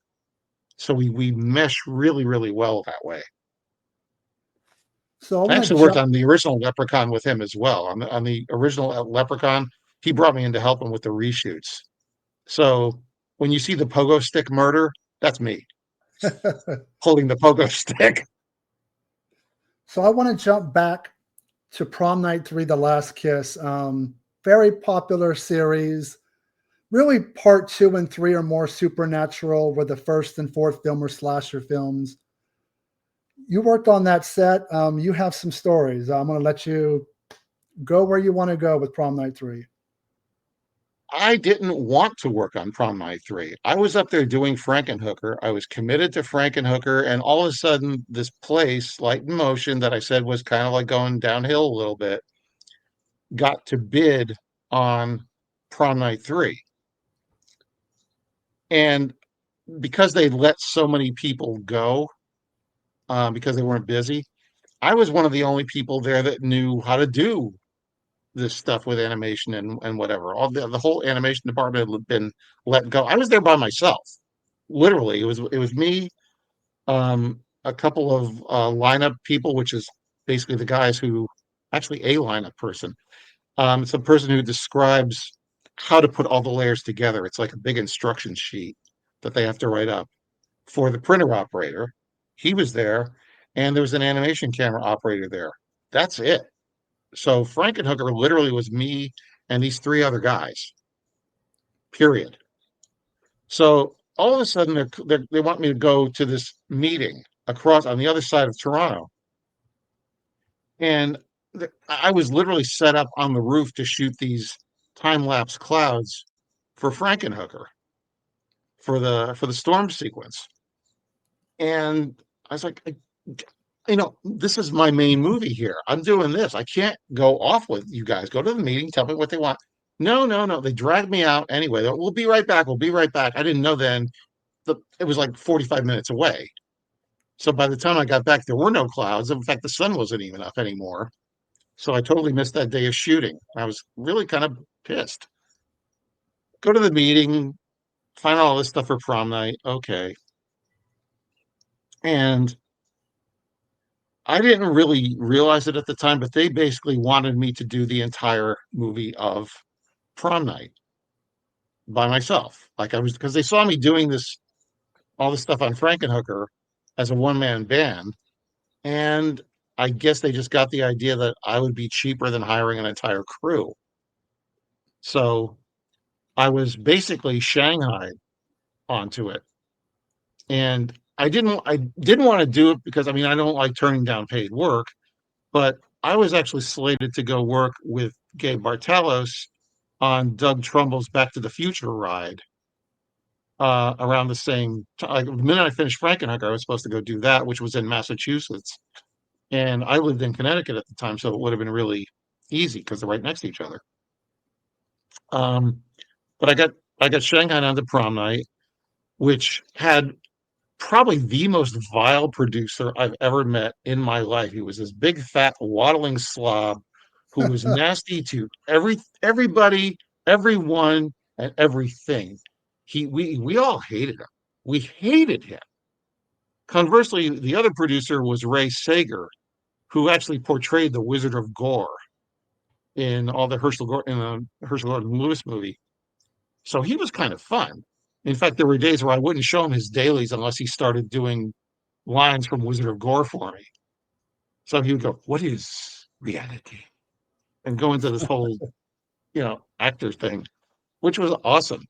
So we mesh really, really well that way. So I I want to actually worked jump. on the original Leprechaun with him as well. On the original Leprechaun, he brought me in to help him with the reshoots. So when you see the pogo stick murder, that's me holding the pogo stick. So I want to jump back to Prom Night 3, The Last Kiss. Very popular series. Really, part 2 and 3 are more supernatural, where the first and fourth film are slasher films. You worked on that set. You have some stories. I'm going to let you go where you want to go with Prom Night 3. I didn't want to work on Prom Night 3. I was up there doing Frankenhooker. I was committed to Frankenhooker, and all of a sudden, this place, Light in Motion, that I said was kind of like going downhill a little bit, got to bid on Prom Night 3. And because they let so many people go, because they weren't busy, I was one of the only people there that knew how to do this stuff with animation and whatever. All the whole animation department had been let go. I was there by myself. Literally, it was me, a couple of lineup people, which is basically the guys who actually a lineup person. It's a person who describes how to put all the layers together. It's like a big instruction sheet that they have to write up. For the printer operator, he was there, and there was an animation camera operator there. That's it. So Frankenhooker literally was me and these three other guys. Period. So all of a sudden, they want me to go to this meeting across on the other side of Toronto, and I was literally set up on the roof to shoot these time lapse clouds for Frankenhooker for the storm sequence. And I was like, this is my main movie here. I'm doing this. I can't go off with you guys. Go to the meeting, tell me what they want. No, no, no. They dragged me out anyway. We'll be right back. We'll be right back. I didn't know then it was like 45 minutes away. So by the time I got back, there were no clouds. In fact, the sun wasn't even up anymore. So I totally missed that day of shooting. I was really kind of pissed. Go to the meeting, find all this stuff for prom night. Okay. And I didn't really realize it at the time, but they basically wanted me to do the entire movie of prom night by myself. Like I was, because they saw me doing all this stuff on Frankenhooker as a one-man band. And I guess they just got the idea that I would be cheaper than hiring an entire crew. So I was basically shanghaied onto it. And I didn't want to do it because I don't like turning down paid work, but I was actually slated to go work with Gabe Bartalos on Doug Trumbull's Back to the Future ride around the same time. Like, the minute I finished Frankenhooker, I was supposed to go do that, which was in Massachusetts. And I lived in Connecticut at the time, so it would have been really easy because they're right next to each other. But I got shanghaied on the prom night, which had probably the most vile producer I've ever met in my life. He was this big, fat, waddling slob who was nasty to everybody, everyone, and everything. We all hated him. We hated him. Conversely, the other producer was Ray Sager, who actually portrayed the Wizard of Gore in all the Herschel Gordon Lewis movie. So he was kind of fun. In fact, there were days where I wouldn't show him his dailies unless he started doing lines from Wizard of Gore for me. So he would go, "What is reality?" and go into this whole, actor thing, which was awesome.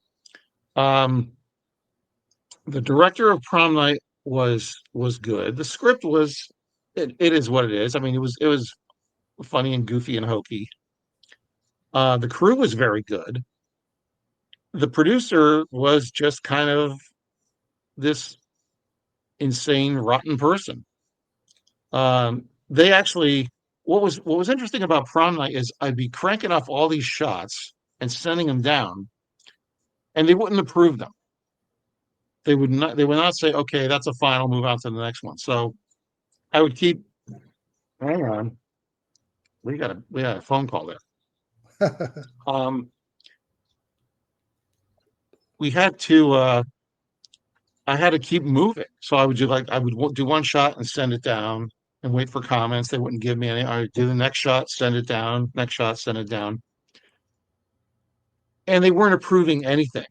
The director of Prom Night was good. The script was it is what it is. It was funny and goofy and hokey. The crew was very good. The producer was just kind of this insane, rotten person. They actually, what was interesting about Prom Night is I'd be cranking off all these shots and sending them down, and they wouldn't approve them. They would not say, "Okay, that's a final, move on to the next one." So I would keep. Hang on, we got a phone call there. We had to. I had to keep moving, so I would do one shot and send it down, and wait for comments. They wouldn't give me any. I would do the next shot, send it down, next shot, send it down. And they weren't approving anything.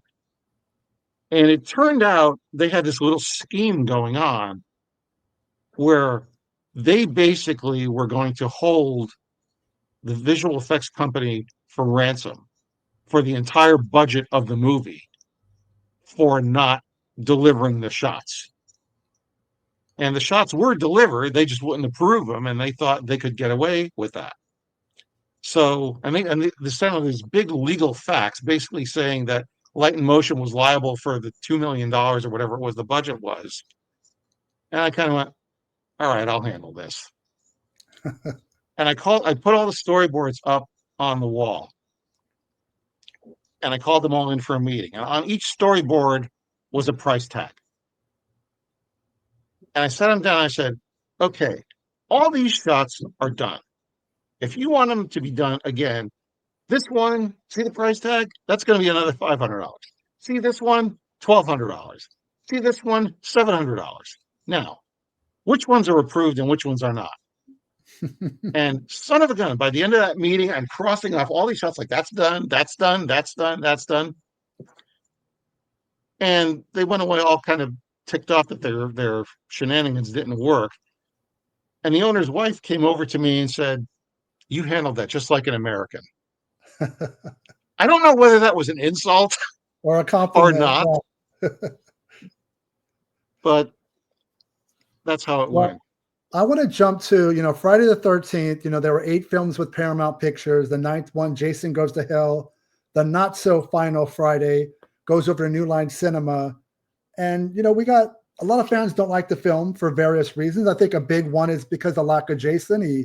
And it turned out they had this little scheme going on where they basically were going to hold the visual effects company for ransom for the entire budget of the movie for not delivering the shots. And the shots were delivered, they just wouldn't approve them, and they thought they could get away with that. So, they sent out these big legal facts basically saying that Light in Motion was liable for the $2 million or whatever it was the budget was. And I kind of went, all right, I'll handle this. And I put all the storyboards up on the wall. And I called them all in for a meeting. And on each storyboard was a price tag. And I set them down. And I said, okay, all these shots are done. If you want them to be done again, this one, see the price tag? That's going to be another $500. See this one, $1,200. See this one, $700. Now, which ones are approved and which ones are not? And son of a gun, by the end of that meeting, I'm crossing off all these shots like that's done, that's done, that's done, that's done. And they went away all kind of ticked off that their shenanigans didn't work. And the owner's wife came over to me and said, you handled that just like an American. I don't know whether that was an insult or a compliment or not, yeah. But that's how it went. I want to jump to, Friday the 13th, there were 8 films with Paramount Pictures. The 9th one, Jason Goes to Hell. The not so final Friday goes over to New Line Cinema. And, we got a lot of fans don't like the film for various reasons. I think a big one is because of lack of Jason. He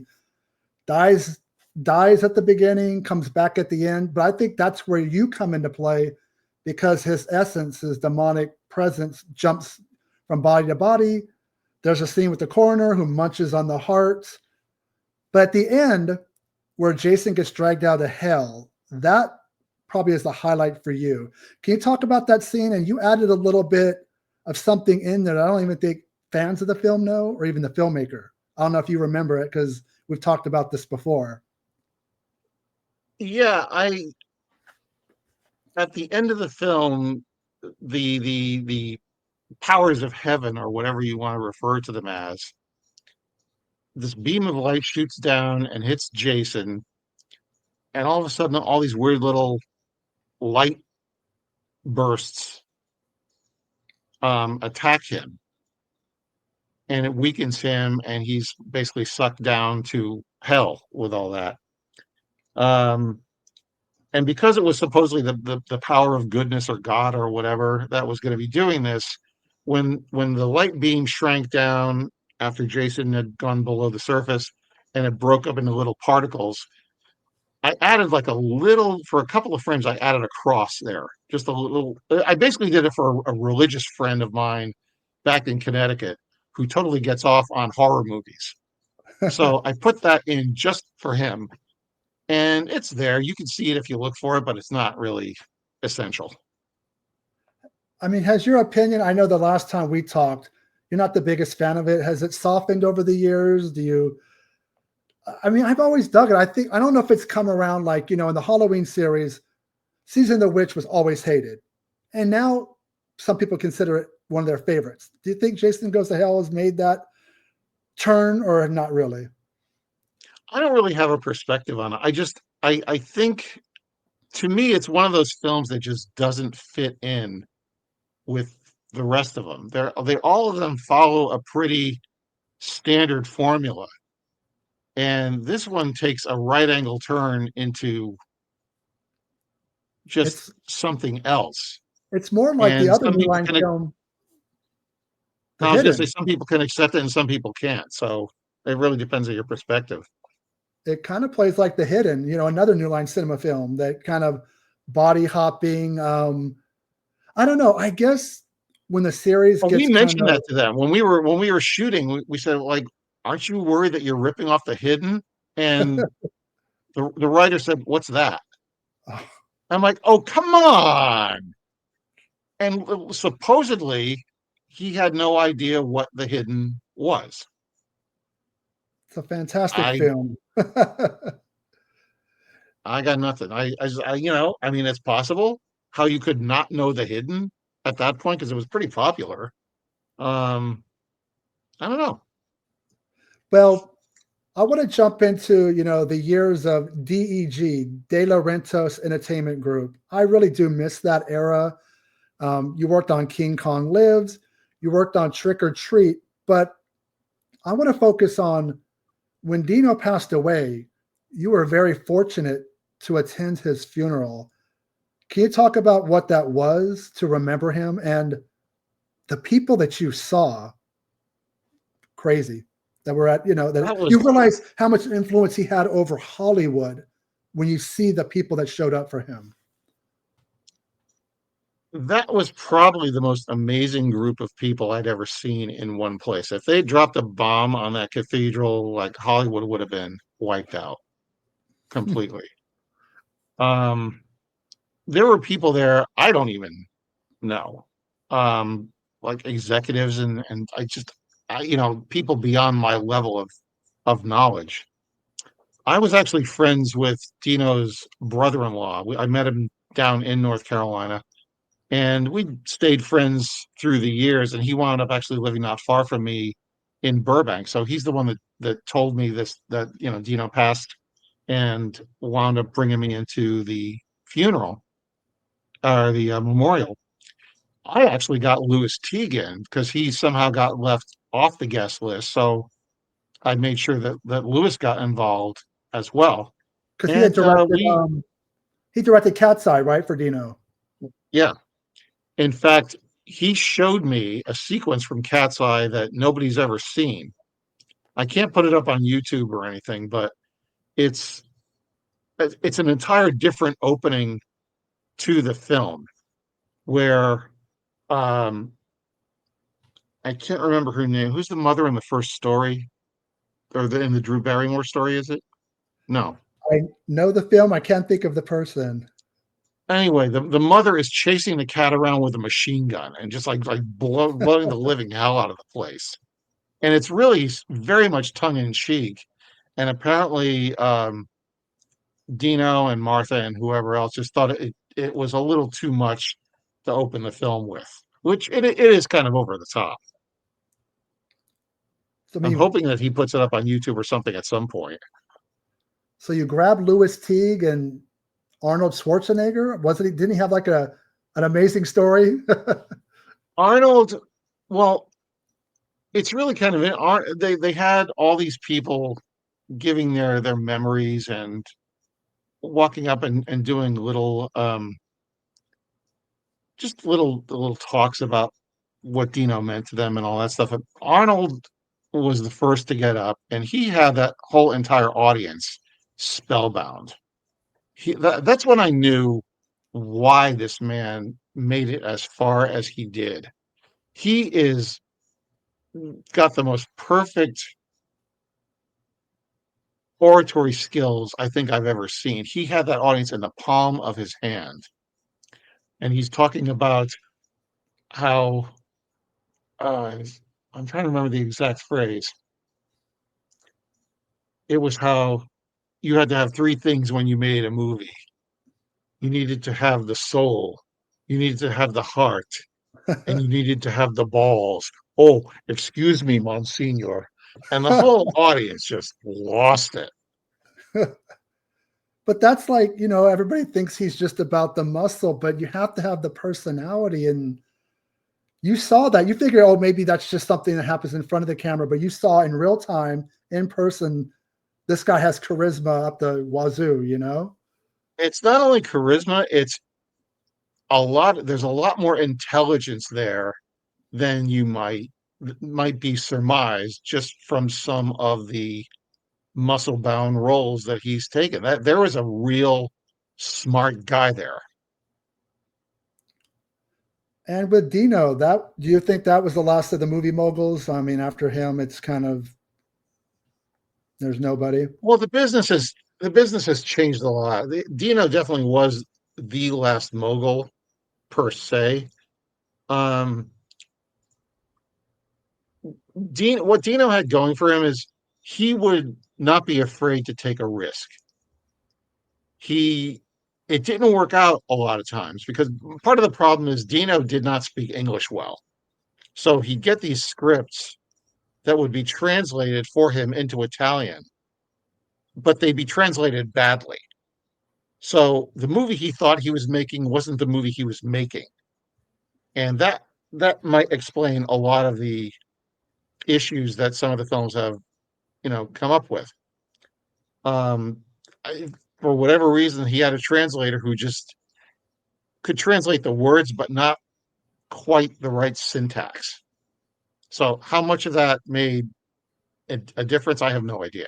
dies at the beginning, comes back at the end. But I think that's where you come into play because his essence, his demonic presence jumps from body to body. There's a scene with the coroner who munches on the heart. But at the end, where Jason gets dragged out of hell, that probably is the highlight for you. Can you talk about that scene? And you added a little bit of something in there that I don't even think fans of the film know, or even the filmmaker. I don't know if you remember it because we've talked about this before. Yeah, at the end of the film, the powers of heaven, or whatever you want to refer to them as, this beam of light shoots down and hits Jason, and all of a sudden all these weird little light bursts attack him, and it weakens him, and he's basically sucked down to hell with all that. And because it was supposedly the power of goodness or God or whatever that was going to be doing this, when the light beam shrank down after Jason had gone below the surface and it broke up into little particles, I added for a couple of frames, I added a cross there. Just a little, I basically did it for a religious friend of mine back in Connecticut who totally gets off on horror movies. So I put that in just for him. And it's there. You can see it if you look for it, but it's not really essential. I mean, has your opinion, I know the last time we talked, you're not the biggest fan of it. Has it softened over the years? I've always dug it. I don't know if it's come around in the Halloween series, Season of the Witch was always hated. And now some people consider it one of their favorites. Do you think Jason Goes to Hell has made that turn or not really? I don't really have a perspective on it. I think, to me, it's one of those films that just doesn't fit in with the rest of them. All of them follow a pretty standard formula. And this one takes a right angle turn into just something else. It's more like the other New Line film. I was going to say some people can accept it and some people can't. So it really depends on your perspective. It kind of plays like The Hidden, another New Line Cinema film, that kind of body hopping. I don't know. I guess when the series gets, we mentioned that to them when we were shooting. We said, aren't you worried that you're ripping off The Hidden? And the writer said, what's that? I'm like, oh, come on. And supposedly he had no idea what The Hidden was. It's a fantastic I film. I got nothing. I mean, it's possible how you could not know The Hidden at that point because it was pretty popular. I don't know. Well, I want to jump into, the years of DEG, De Laurentiis Entertainment Group. I really do miss that era. You worked on King Kong Lives, you worked on Trick or Treat, but I want to focus on when Dino passed away. You were very fortunate to attend his funeral. Can you talk about what that was to remember him and the people that you saw? Crazy that were at, that That was you realize how much influence he had over Hollywood when you see the people that showed up for him. that was probably the most amazing group of people I'd ever seen in one place. If they dropped a bomb on that cathedral, like Hollywood would have been wiped out completely. Um, there were people there I don't even know, like executives and people beyond my level of knowledge. I was actually friends with Dino's brother-in-law. I met him down in North Carolina, and we stayed friends through the years. And he wound up actually living not far from me in Burbank. So he's the one that told me that Dino passed, and wound up bringing me into the funeral or the memorial. I actually got Louis Teagan because he somehow got left off the guest list. So I made sure that Louis got involved as well. Because he had And directed, he directed Cat's Eye, right, for Dino. yeah, in fact, he showed me a sequence from Cat's Eye that nobody's ever seen. I can't put it up on YouTube or anything, but it's an entire different opening to the film where I can't remember her name. Who's the mother in the first story, or in the Drew Barrymore story? Is it? No. I know the film. I can't think of the person. Anyway, the mother is chasing the cat around with a machine gun and just like blowing the living hell out of the place. And it's really very much tongue in cheek. And apparently, Dino and Martha and whoever else just thought it was a little too much to open the film with, which it is kind of over the top. So, I'm hoping that he puts it up on YouTube or something at some point. So you grabbed Louis Teague and Arnold Schwarzenegger. Didn't he have like an amazing story? Arnold, well, it's really kind of they had all these people giving their memories and walking up and doing little just little talks about what Dino meant to them and all that stuff. Arnold was the first to get up, and he had that whole entire audience spellbound. That's when I knew why this man made it as far as he did. He is got the most perfect oratory skills I think I've ever seen. He had that audience in the palm of his hand, and he's talking about how I'm trying to remember the exact phrase. It was how you had to have three things when you made a movie. You needed to have the soul, you needed to have the heart, and you needed to have the balls. Oh, excuse me, Monsignor. And the whole audience just lost it. But that's like, everybody thinks he's just about the muscle, but you have to have the personality. And you saw that. You figure, oh, maybe that's just something that happens in front of the camera, but you saw in real time, in person, this guy has charisma up the wazoo, It's not only charisma, it's there's a lot more intelligence there than you might be surmised just from some of the muscle bound roles that he's taken. That there was a real smart guy there. And with Dino, do you think that was the last of the movie moguls? I mean, after him, it's kind of there's nobody. Well, the business has changed a lot. Dino definitely was the last mogul per se. What Dino had going for him is he would not be afraid to take a risk. It didn't work out a lot of times because part of the problem is Dino did not speak English well. So he'd get these scripts that would be translated for him into Italian, but they'd be translated badly. So the movie he thought he was making wasn't the movie he was making. And that might explain a lot of the issues that some of the films have, come up with. For whatever reason, he had a translator who just could translate the words, but not quite the right syntax. So how much of that made a difference, I have no idea.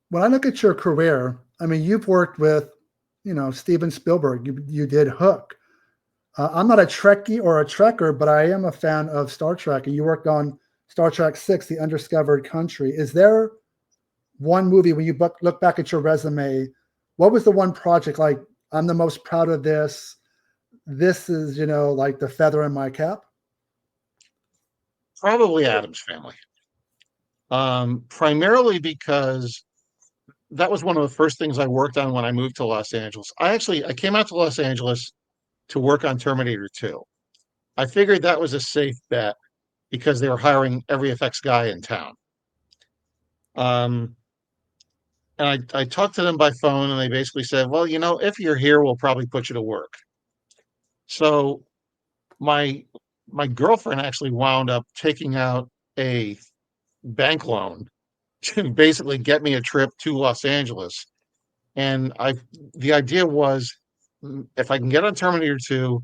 When I look at your career, I mean, you've worked with, Steven Spielberg. You did Hook. I'm not a Trekkie or a Trekker, but I am a fan of Star Trek, and you worked on Star Trek VI, The Undiscovered Country. Is there one movie when you look back at your resume, what was the one project like, I'm the most proud of this? This is, like the feather in my cap? Probably Addams Family. Primarily because that was one of the first things I worked on when I moved to Los Angeles. I came out to Los Angeles to work on Terminator 2. I figured that was a safe bet because they were hiring every effects guy in town. And I talked to them by phone, and they basically said, well, if you're here, we'll probably put you to work. So my girlfriend actually wound up taking out a bank loan to basically get me a trip to Los Angeles. And the idea was, if I can get on Terminator 2,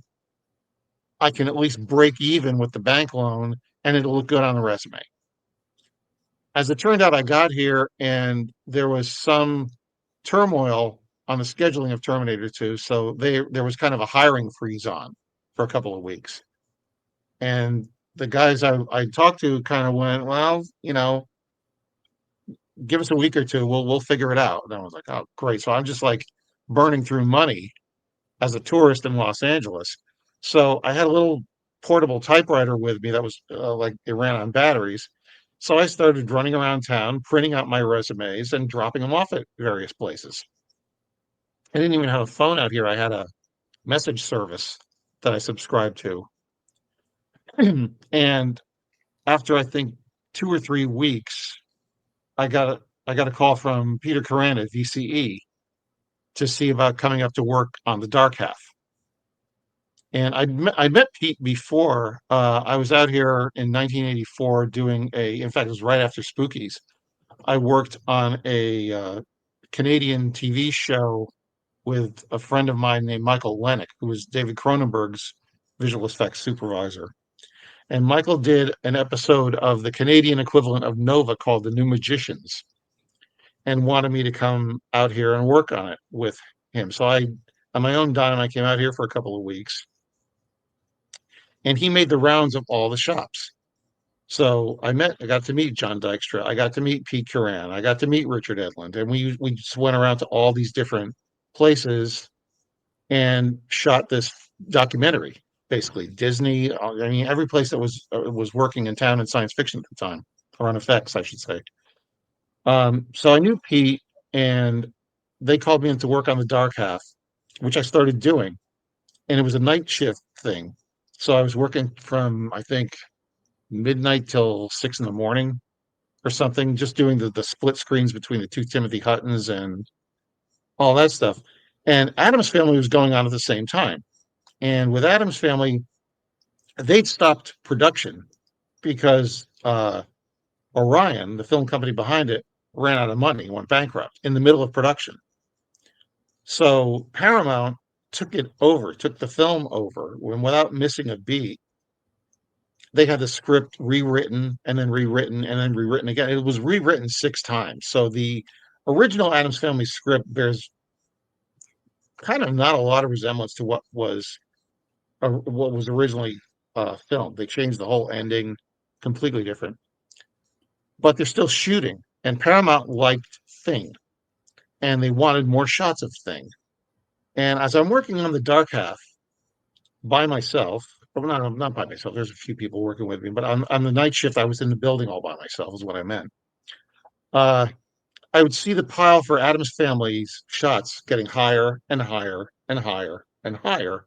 I can at least break even with the bank loan and it'll look good on the resume. As it turned out, I got here and there was some turmoil on the scheduling of Terminator 2. So there was kind of a hiring freeze on for a couple of weeks. And the guys I talked to kind of went, well, give us a week or two, we'll figure it out. And I was like, oh, great. So I'm just like burning through money as a tourist in Los Angeles. So I had a little portable typewriter with me that was like it ran on batteries. So I started running around town, printing out my resumes and dropping them off at various places. I didn't even have a phone out here. I had a message service that I subscribed to. And after I think 2 or 3 weeks, I got a call from Peter Curran at VCE to see about coming up to work on The Dark Half. And I met Pete before. I was out here in 1984 doing in fact, it was right after Spookies. I worked on a Canadian TV show with a friend of mine named Michael Lennox, who was David Cronenberg's visual effects supervisor. And Michael did an episode of the Canadian equivalent of Nova called The New Magicians and wanted me to come out here and work on it with him. So on my own dime, I came out here for a couple of weeks. And he made the rounds of all the shops. So I got to meet John Dykstra. I got to meet Pete Curran. I got to meet Richard Edlund. And we just went around to all these different places and shot this documentary. Basically, Disney. I mean, every place that was working in town in science fiction at the time, or on effects, I should say. So I knew Pete, and they called me in to work on The Dark Half, which I started doing, and it was a night shift thing. So I was working from, I think, midnight till 6 a.m. or something, just doing the split screens between the two Timothy Huttons and all that stuff. And Addams Family was going on at the same time. And with Addams Family, they'd stopped production because Orion, the film company behind it, ran out of money, went bankrupt in the middle of production. So Paramount took the film over, when without missing a beat. They had the script rewritten and then rewritten and then rewritten again. It was rewritten 6 times. So the original Addams Family script bears kind of not a lot of resemblance to what was originally filmed. They changed the whole ending, completely different. But they're still shooting, and Paramount liked Thing, and they wanted more shots of Thing. And as I'm working on The Dark Half by myself, well, not by myself. There's a few people working with me, but on the night shift, I was in the building all by myself, is what I meant. I would see the pile for Adam's Family's shots getting higher and higher and higher and higher.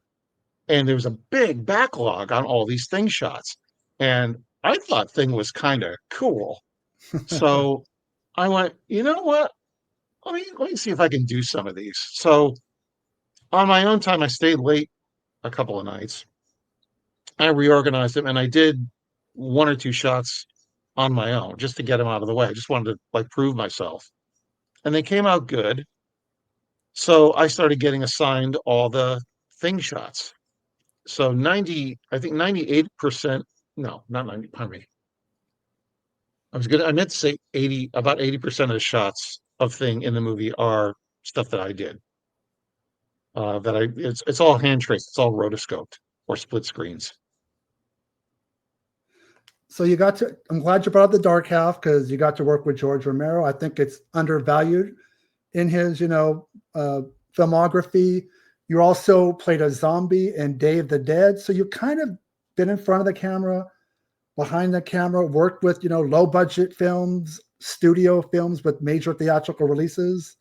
And there was a big backlog on all these thing shots. And I thought thing was kind of cool. So I went, you know what? Let me see if I can do some of these. So on my own time, I stayed late a couple of nights. I reorganized them and I did one or two shots on my own just to get them out of the way. I just wanted to like prove myself. And they came out good. So I started getting assigned all the thing shots. So 98%, no, not 90, pardon me. I meant to say 80, about 80% of the shots of thing in the movie are stuff that I did. It's all hand traced, it's all rotoscoped or split screens. So I'm glad you brought up The Dark Half because you got to work with George Romero. I think it's undervalued in his, filmography. You also played a zombie in Day of the Dead. So you kind of been in front of the camera, behind the camera, worked with, low budget films, studio films with major theatrical releases.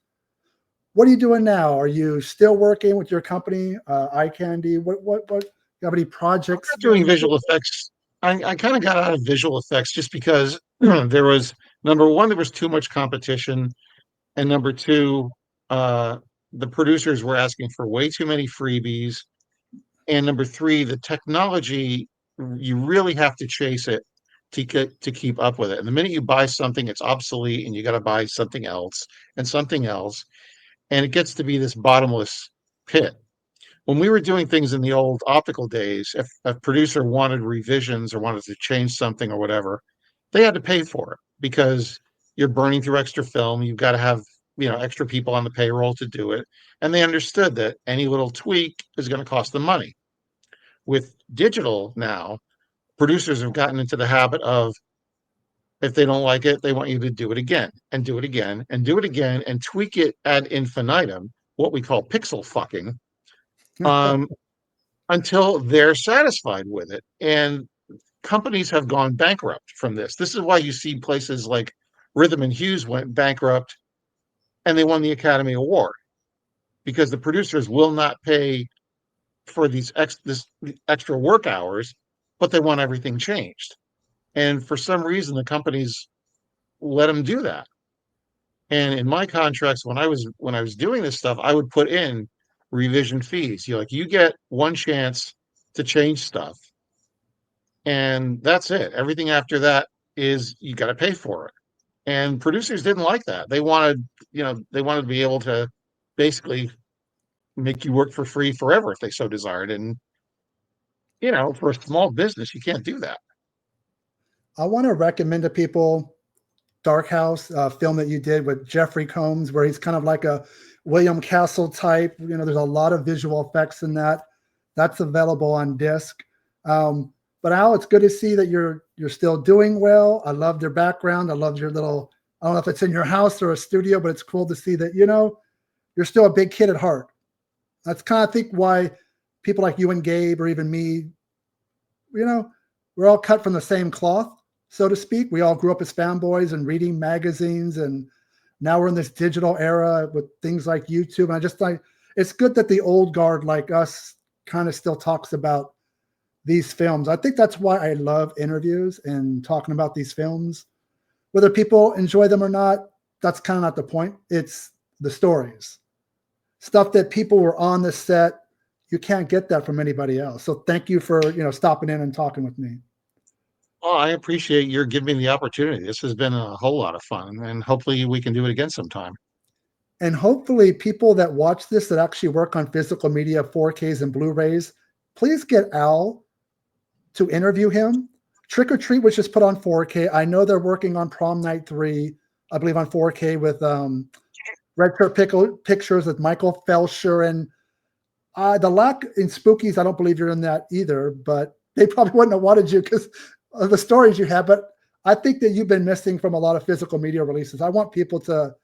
What are you doing now? Are you still working with your company, Eye Candy? What you have any projects? I'm not doing visual effects. I kind of got out of visual effects just because there was, number one, there was too much competition. And number two, the producers were asking for way too many freebies. And number three, the technology, you really have to chase it to keep up with it. And the minute you buy something, it's obsolete and you got to buy something else and something else. And it gets to be this bottomless pit. When we were doing things in the old optical days, if a producer wanted revisions or wanted to change something or whatever, they had to pay for it because you're burning through extra film. You've got to have, extra people on the payroll to do it. And they understood that any little tweak is going to cost them money. With digital now, producers have gotten into the habit of, if they don't like it, they want you to do it again and do it again and do it again and tweak it ad infinitum, what we call pixel fucking. Until they're satisfied with it. And companies have gone bankrupt from this. This is why you see places like Rhythm and Hughes went bankrupt and they won the Academy Award because the producers will not pay for this extra work hours, but they want everything changed. And for some reason, the companies let them do that. And in my contracts, when I was doing this stuff, I would put in revision fees. You get one chance to change stuff, and that's it. Everything after that is you got to pay for it. And producers didn't like that. They wanted to be able to basically make you work for free forever if they so desired. And for a small business, you can't do that. I want to recommend to people Dark House, film that you did with Jeffrey Combs, where he's kind of like a William Castle type. There's a lot of visual effects in that. That's available on disc. But Al, it's good to see that you're still doing well. I love your background. I love your little, I don't know if it's in your house or a studio, but it's cool to see that, you're still a big kid at heart. That's kind of, I think, why people like you and Gabe or even me, we're all cut from the same cloth, so to speak. We all grew up as fanboys and reading magazines, and now we're in this digital era with things like YouTube. And I just like, it's good that the old guard like us kind of still talks about these films. I think that's why I love interviews and talking about these films. Whether people enjoy them or not, that's kind of not the point. It's the stories. Stuff that people were on the set. You can't get that from anybody else. So thank you for, stopping in and talking with me. Oh, I appreciate your giving me the opportunity. This has been a whole lot of fun, and hopefully we can do it again sometime. And hopefully people that watch this that actually work on physical media, 4Ks and Blu-rays, please get Al to interview him. Trick or Treat was just put on 4K. I know they're working on Prom Night 3, I believe on 4K with Retro Pictures with Michael Felsher. And the lack in Spookies, I don't believe you're in that either, but they probably wouldn't have wanted you because of the stories you have. But I think that you've been missing from a lot of physical media releases. I want people to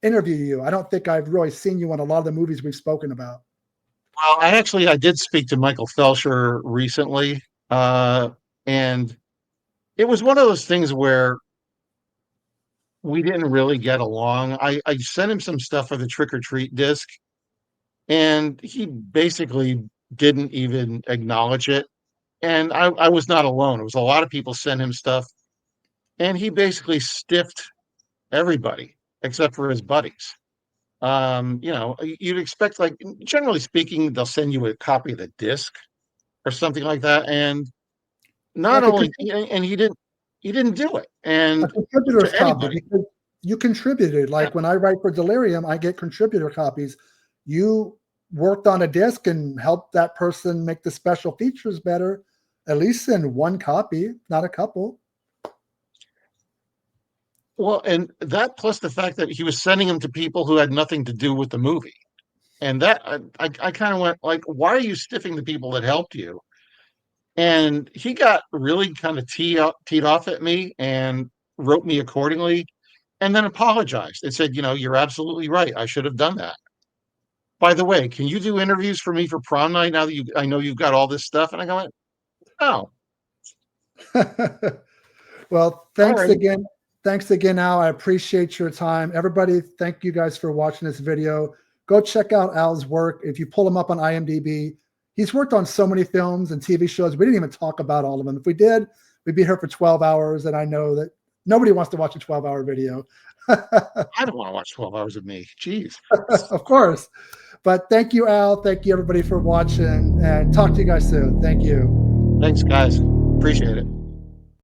interview you. I don't think I've really seen you in a lot of the movies we've spoken about. Well, I did speak to Michael Felsher recently, and it was one of those things where we didn't really get along. I sent him some stuff for the Trick or Treat disc, and he basically didn't even acknowledge it. And I was not alone. It was a lot of people sent him stuff, and he basically stiffed everybody except for his buddies. You'd expect, like, generally speaking, they'll send you a copy of the disc or something like that, and not Like only and he didn't do it, a and contributor's to copy, anybody. because you contributed. Like when I write for Delirium, I get contributor copies. You worked on a disc and helped that person make the special features better. At least send one copy, not a couple. Well, and that plus the fact that he was sending them to people who had nothing to do with the movie. And that I kind of went like, why are you stiffing the people that helped you? And he got really kind of teed off at me and wrote me accordingly, and then apologized and said, you're absolutely right. I should have done that. By the way, can you do interviews for me for prom night now that I know you've got all this stuff? And I go, oh. Well, thanks Alright. again. Thanks again, Al. I appreciate your time. Everybody, thank you guys for watching this video. Go check out Al's work. If you pull him up on IMDb, he's worked on so many films and TV shows. We didn't even talk about all of them. If we did, we'd be here for 12 hours. And I know that nobody wants to watch a 12-hour video. I don't want to watch 12 hours of me. Jeez. Of course. But thank you, Al. Thank you, everybody, for watching. And talk to you guys soon. Thank you. Thanks, guys. Appreciate it.